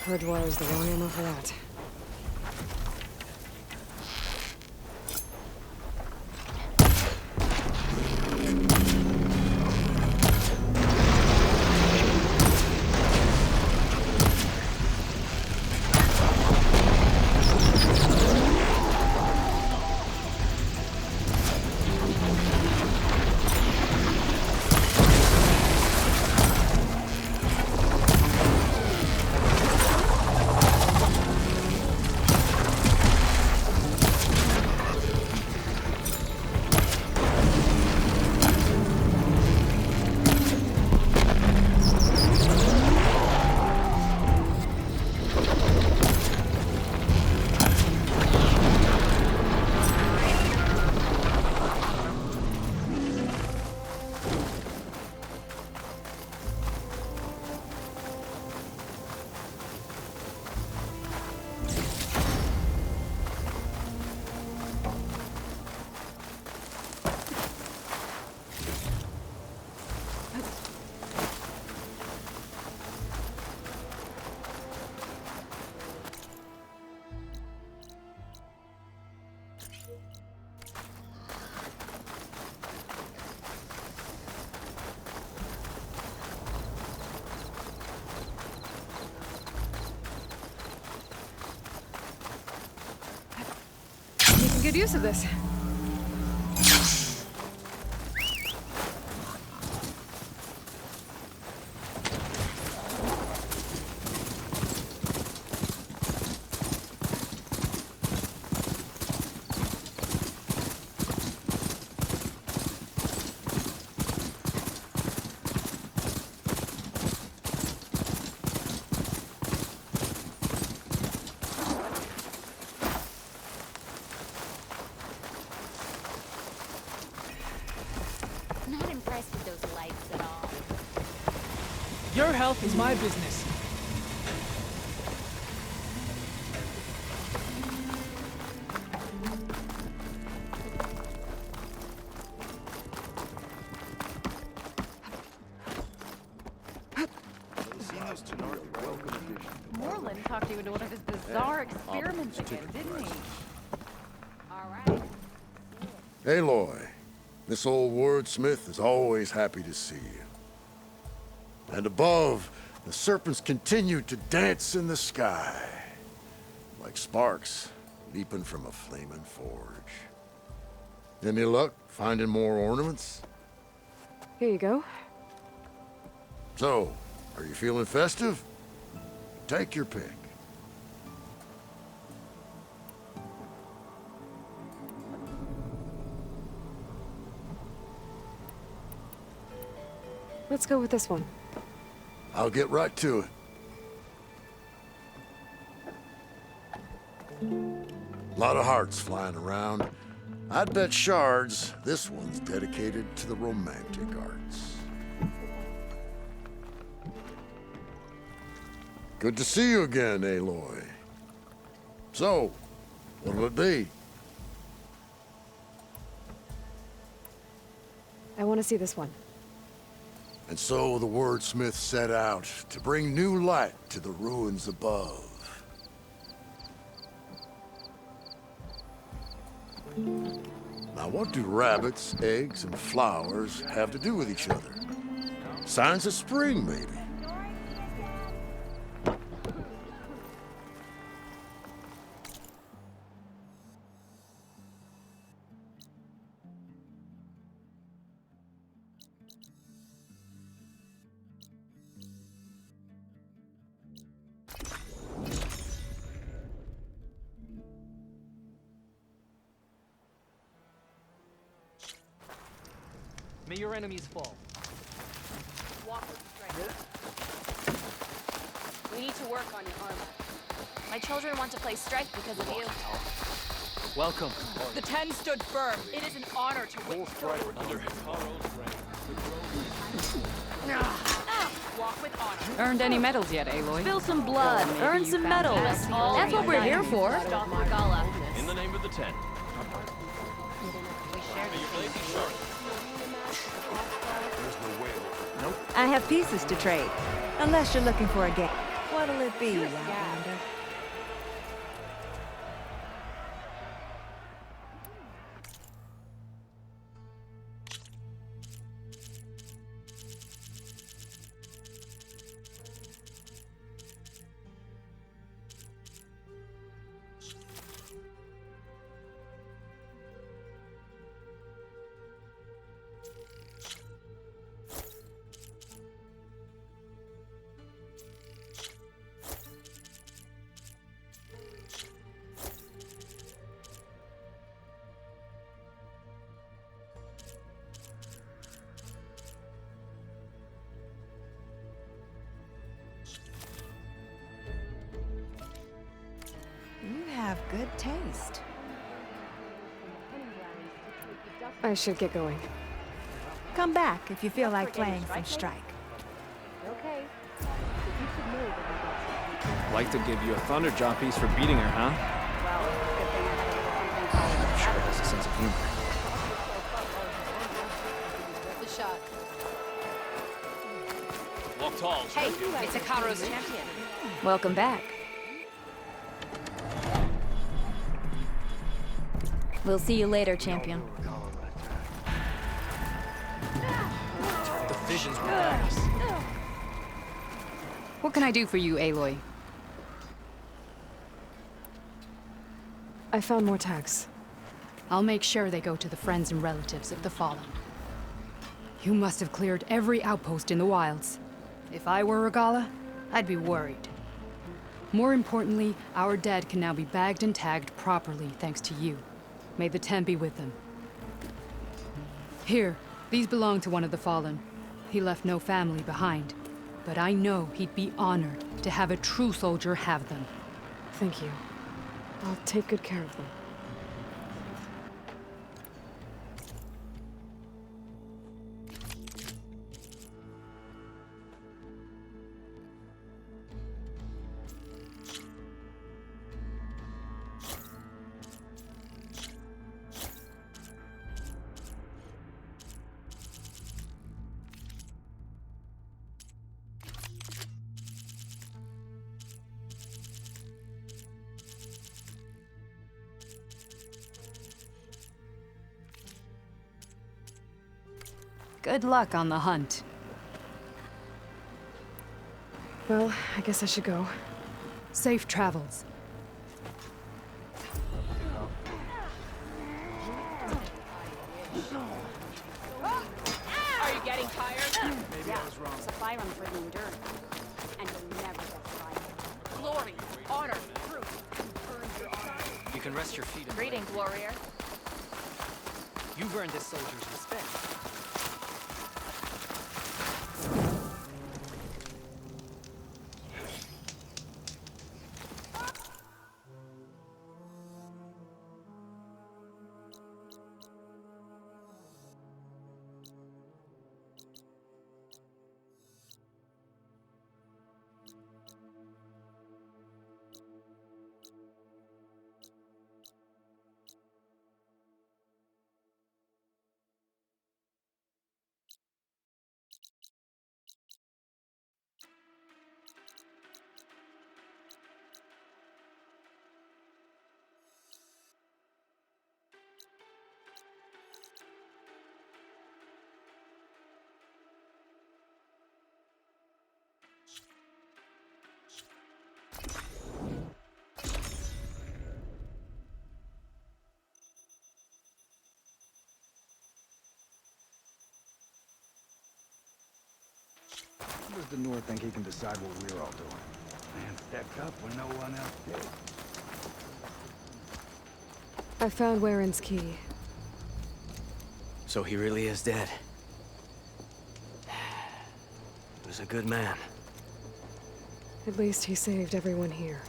Purge wire's the wrong ammo for that. Good use of this. Your health is my business. Moreland talked you into one of his bizarre experiments again, didn't he? All right. Aloy, this old wordsmith is always happy to see you. And above, the serpents continue to dance in the sky, like sparks leaping from a flaming forge. Any luck finding more ornaments? Here you go. So, are you feeling festive? Take your pick. Let's go with this one. I'll get right to it. A lot of hearts flying around. I'd bet shards this one's dedicated to the romantic arts. Good to see you again, Aloy. So, what'll it be? I want to see this one. And so the wordsmith set out to bring new light to the ruins above. Now what do rabbits, eggs, and flowers have to do with each other? Signs of spring, maybe. May your enemies fall. Walk with strength. We need to work on your armor. My children want to play strike because of you. Welcome. The 10 stood firm. It is an honor to witness. Under Hikaro's reign. Walk with honor. Earned any medals yet, Aloy? Spill some blood, earn some medals. That's what we're here for. In the name of the 10. I have pieces to trade, unless you're looking for a game. What What'll it be, Outlander? You have good taste. I should get going. Come back if you feel like playing some strike. Okay. Like to give you a thunder jaw piece for beating her, huh? I'm sure it has a sense of humor. The shot. Walk tall. Hey, it's Akaro's champion. Welcome back. We'll see you later, champion. The visions were nice. What can I do for you, Aloy? I found more tags. I'll make sure they go to the friends and relatives of the fallen. You must have cleared every outpost in the wilds. If I were Regala, I'd be worried. More importantly, our dead can now be bagged and tagged properly thanks to you. May the Ten be with them. Here, these belong to one of the fallen. He left no family behind, but I know he'd be honored to have a true soldier have them. Thank you. I'll take good care of them. Good luck on the hunt. Well, I guess I should go. Safe travels. Are you getting tired? Maybe I was wrong. It's a fire for the enduring. And you'll never get tired. Glory, honor, truth. Earn your honor. You can rest your feet in Greeting, warrior. You've earned this soldier's respect. How does the North think he can decide what we're all doing? Man stepped up when no one else did. I found Waren's key. So he really is dead. He was a good man. At least he saved everyone here.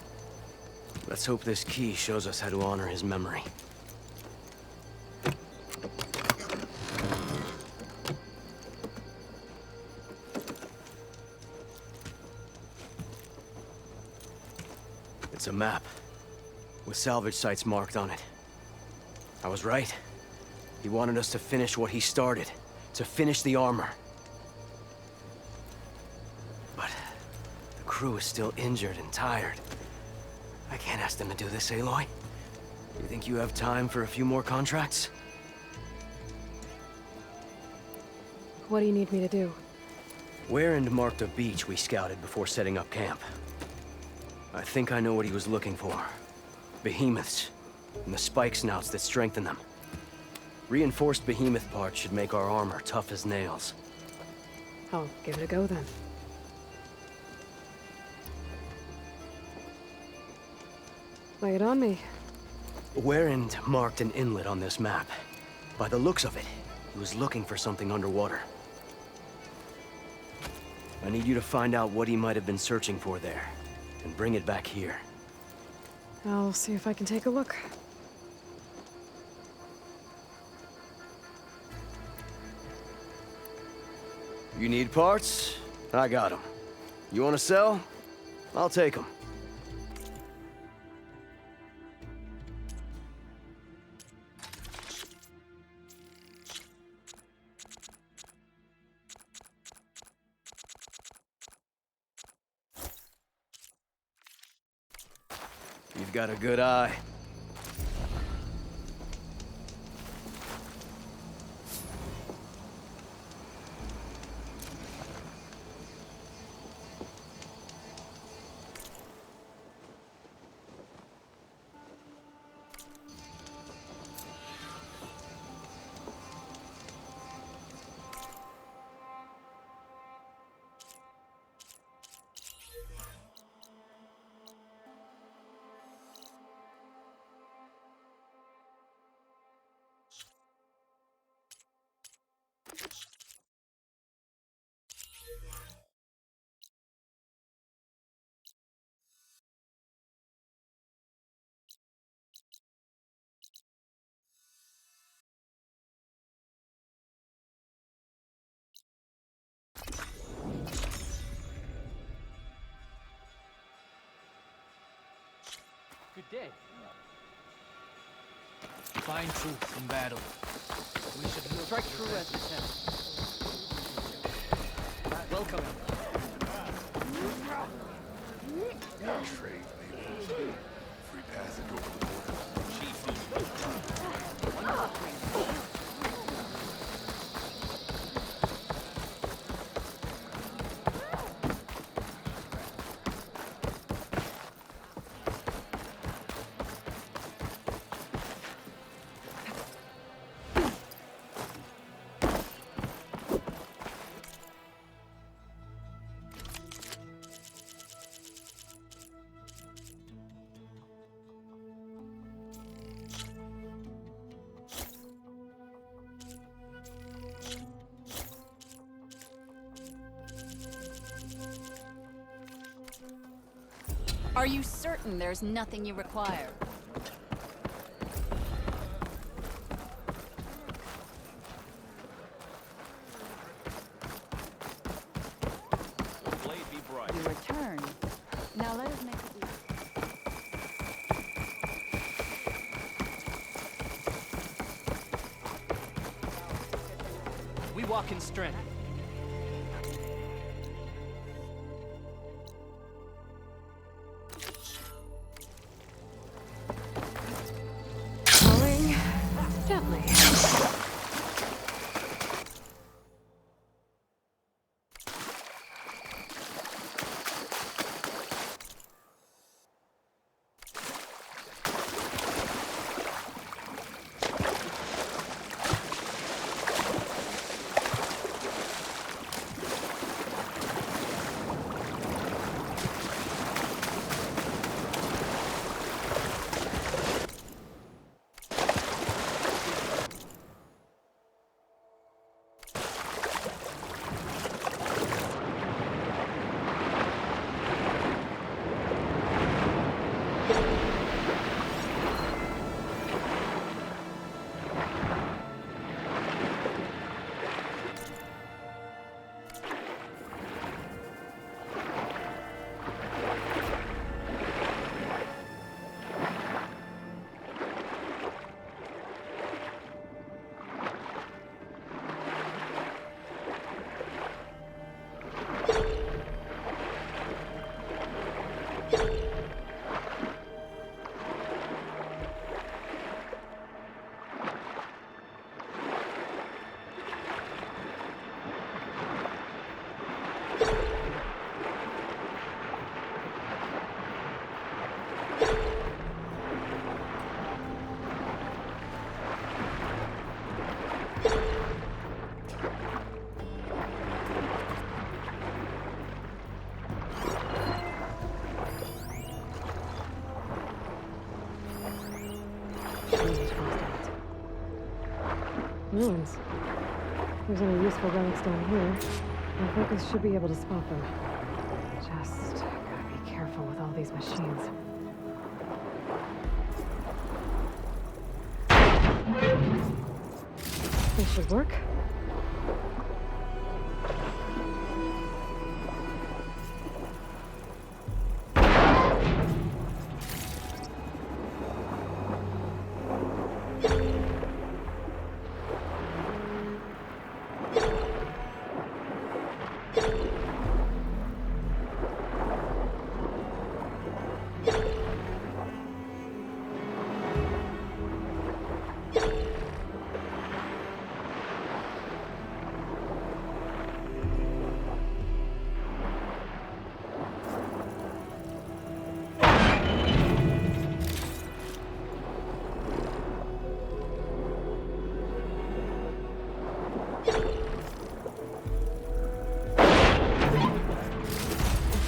Let's hope this key shows us how to honor his memory. It's a map, with salvage sites marked on it. I was right. He wanted us to finish what he started, to finish the armor. But the crew is still injured and tired. I can't ask them to do this, Aloy. You think you have time for a few more contracts? What do you need me to do? Where and mark the beach we scouted before setting up camp. I think I know what he was looking for. Behemoths, and the spike snouts that strengthen them. Reinforced behemoth parts should make our armor tough as nails. I'll give it a go then. Lay it on me. Warren marked an inlet on this map. By the looks of it, he was looking for something underwater. I need you to find out what he might have been searching for there, and bring it back here. I'll see if I can take a look. You need parts? I got them. You want to sell? I'll take them. You've got a good eye. Good day. Find truth in battle. We should strike true as we can. Welcome. Trade labels. Free passage over the border. Are you certain there's nothing you require? Blade be bright. You return. Now let us make it easy. We walk in strength. Gently. ruins. If there's any useful relics down here, my focus should be able to spot them. Just gotta be careful with all these machines. This should work.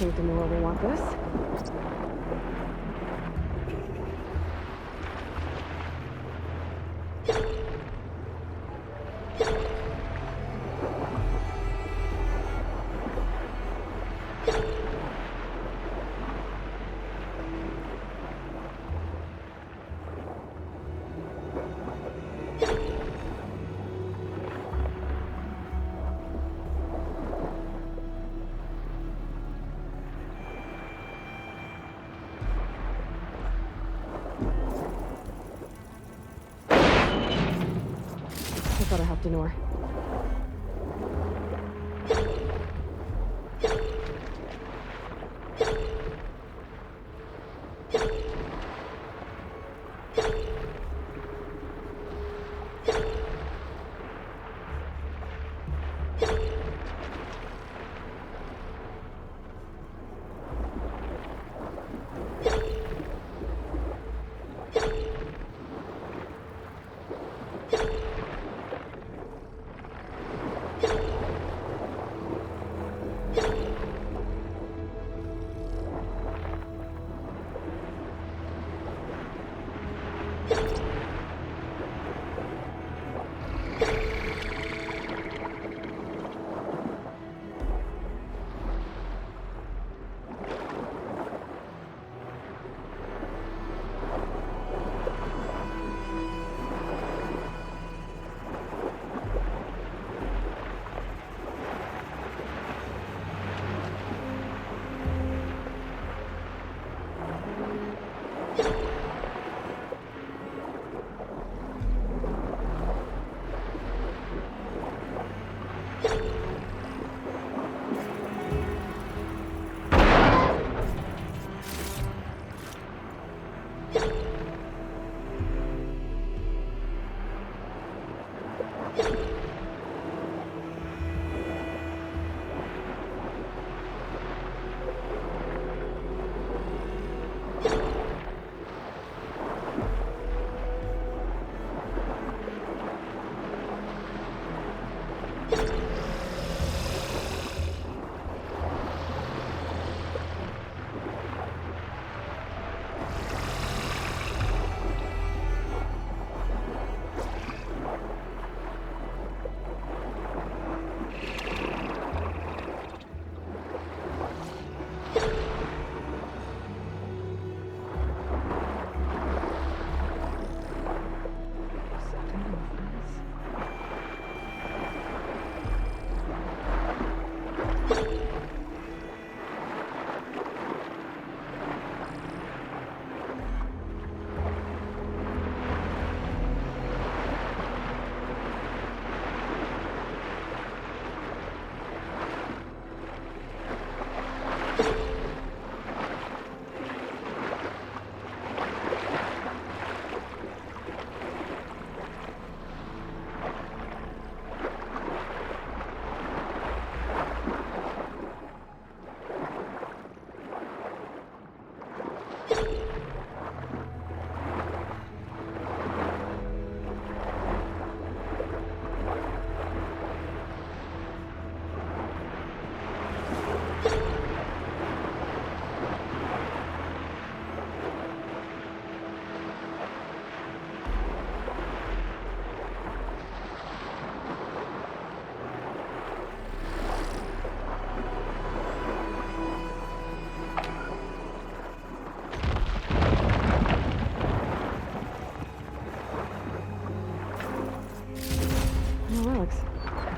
I think the more we want this. I thought I helped Denor.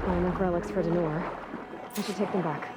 Enough relics for Denor. I should take them back.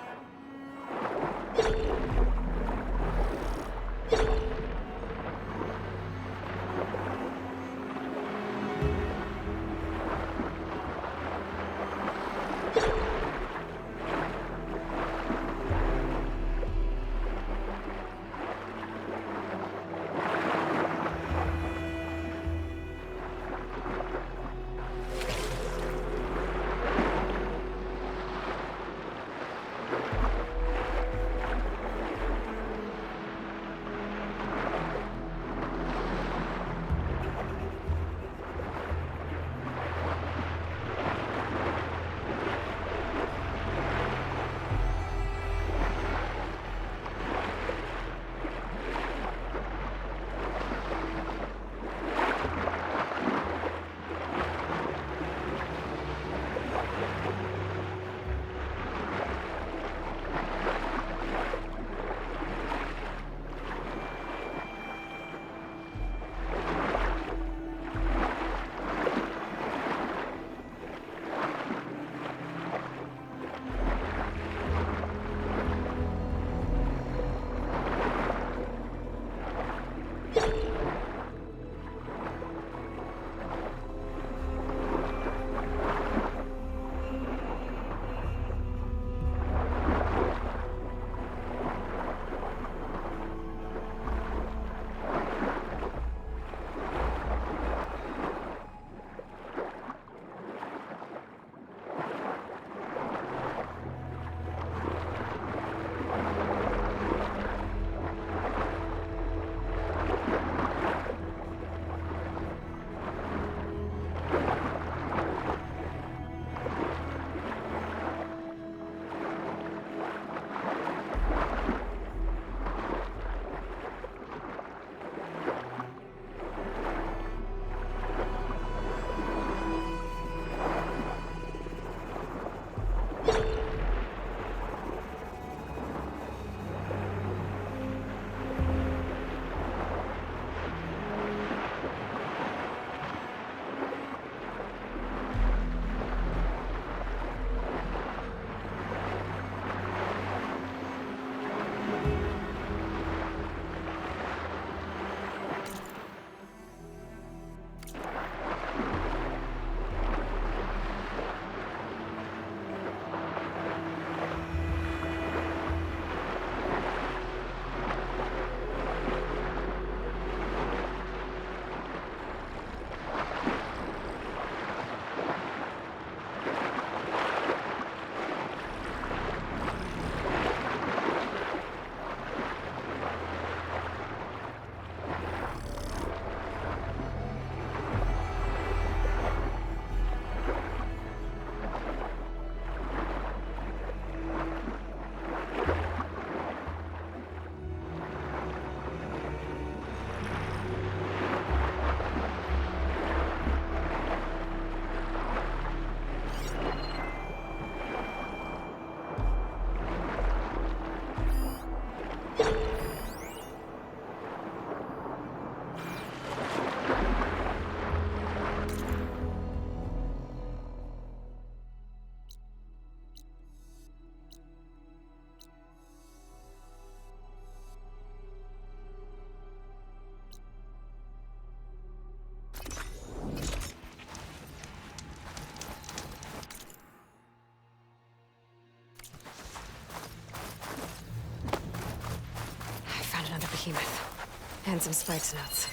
Behemoth. And some spikes nuts.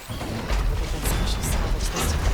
We'll get that special salvage this time.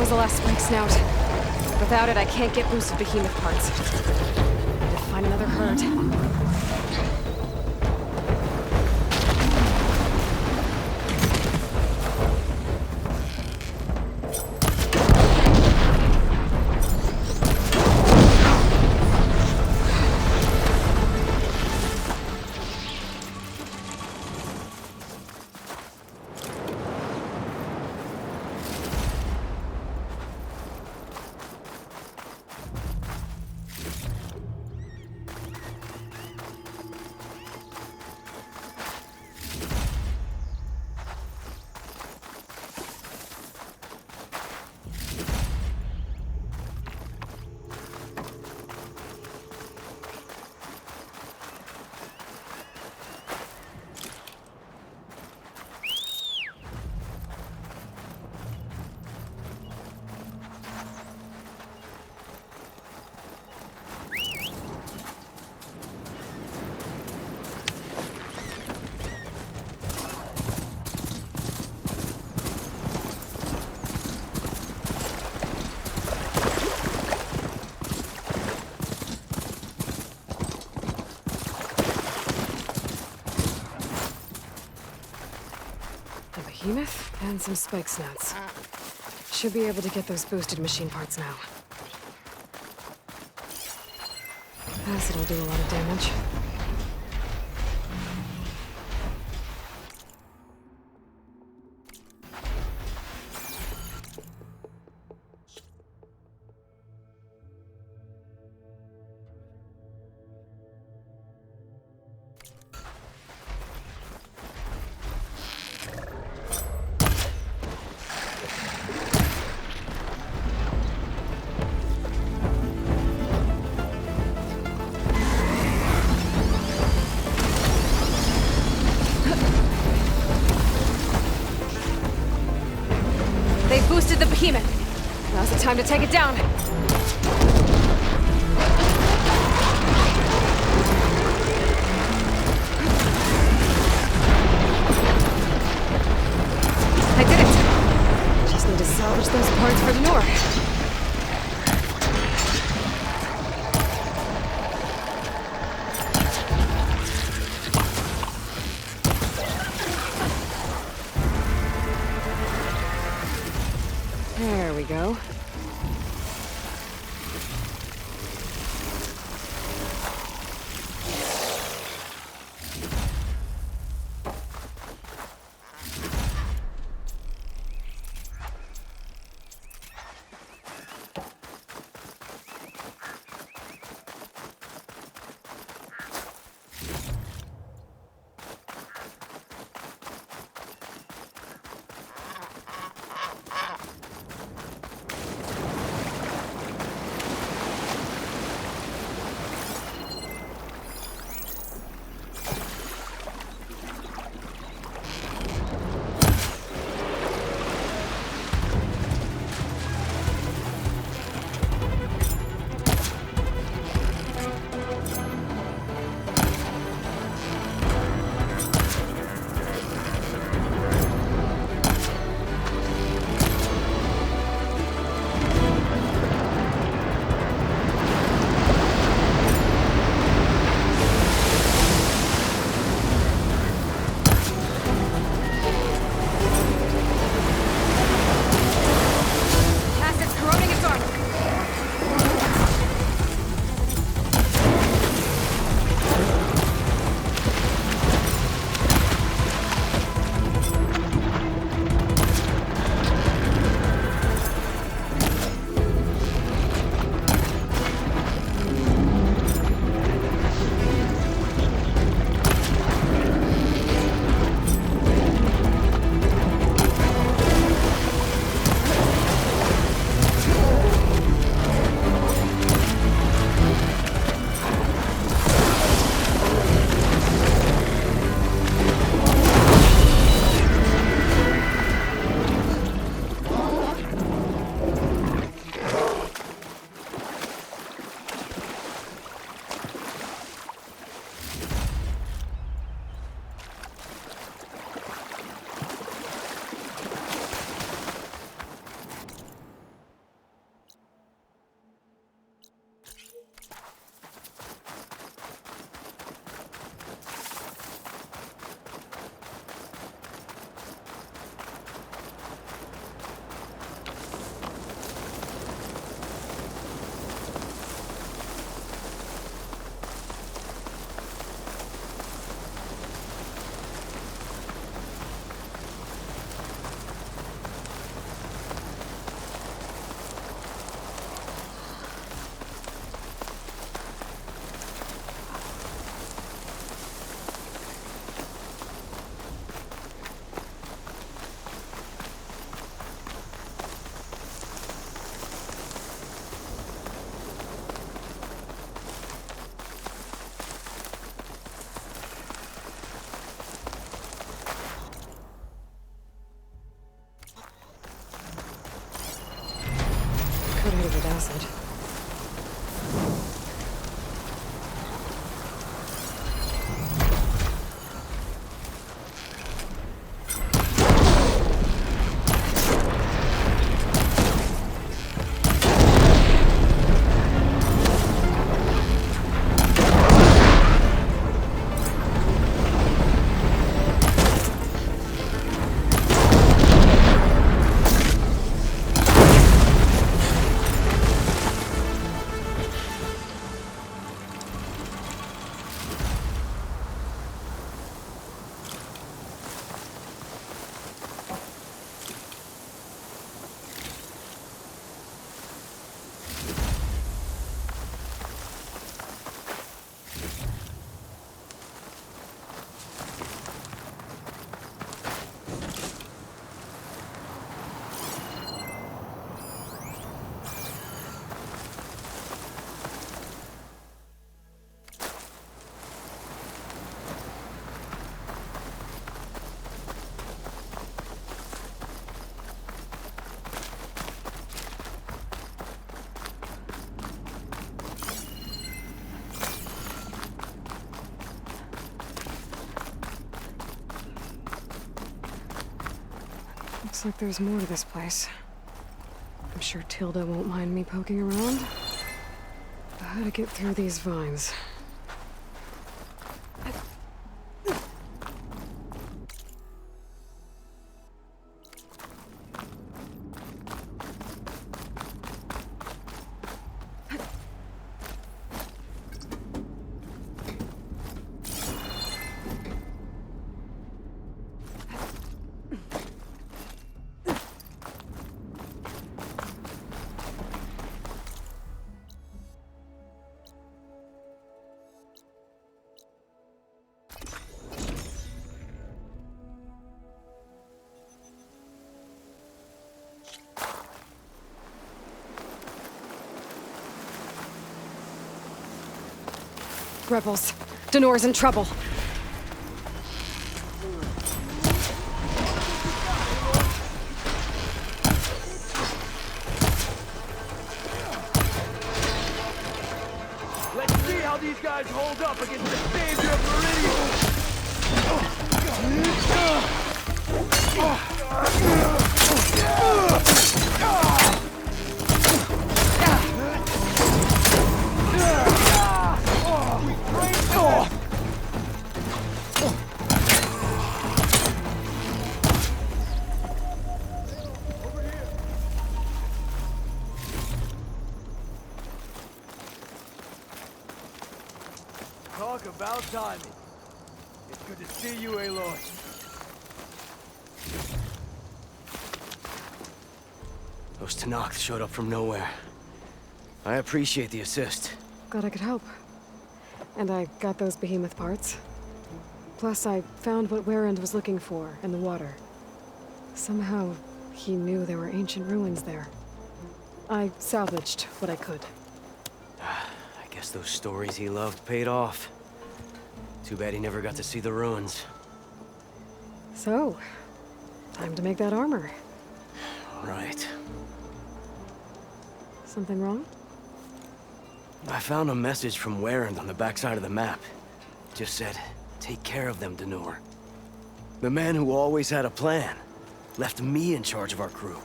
The last spike snout. Without it, I can't get boosted behemoth parts. Need to find another herd. And some spike snouts. Should be able to get those boosted machine parts now. Acid will do a lot of damage. They've boosted the behemoth. Now's the time to take it down. I did it. Just need to salvage those parts for the north. There we go. Coated acid. Looks like there's more to this place. I'm sure Tilda won't mind me poking around. But how to get through these vines? Rebels. Danor's in trouble. Let's see how these guys hold up against the savior of Meridian! Talk about timing. It's good to see you, Aloy. Those Tenakth showed up from nowhere. I appreciate the assist. Glad I could help. And I got those behemoth parts. Plus, I found what Warrand was looking for in the water. Somehow, he knew there were ancient ruins there. I salvaged what I could. I guess those stories he loved paid off. Too bad he never got to see the ruins. So, time to make that armor. Right. Something wrong? I found a message from Warrand on the backside of the map. It just said, take care of them, Danor. The man who always had a plan left me in charge of our crew.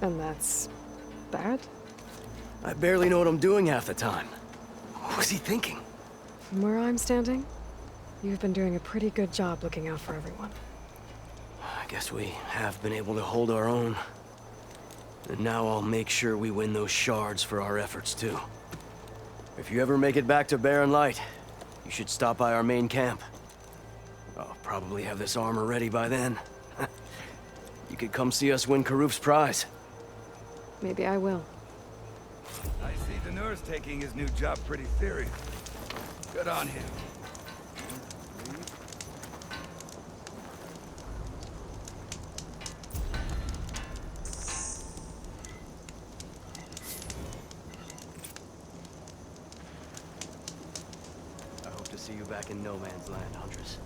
And that's bad? I barely know what I'm doing half the time. What was he thinking? From where I'm standing, you've been doing a pretty good job looking out for everyone. I guess we have been able to hold our own. And now I'll make sure we win those shards for our efforts, too. If you ever make it back to Barren Light, you should stop by our main camp. I'll probably have this armor ready by then. You could come see us win Karuf's prize. Maybe I will. I see Danor's taking his new job pretty serious. Good on him. I hope to see you back in No Man's Land, Huntress.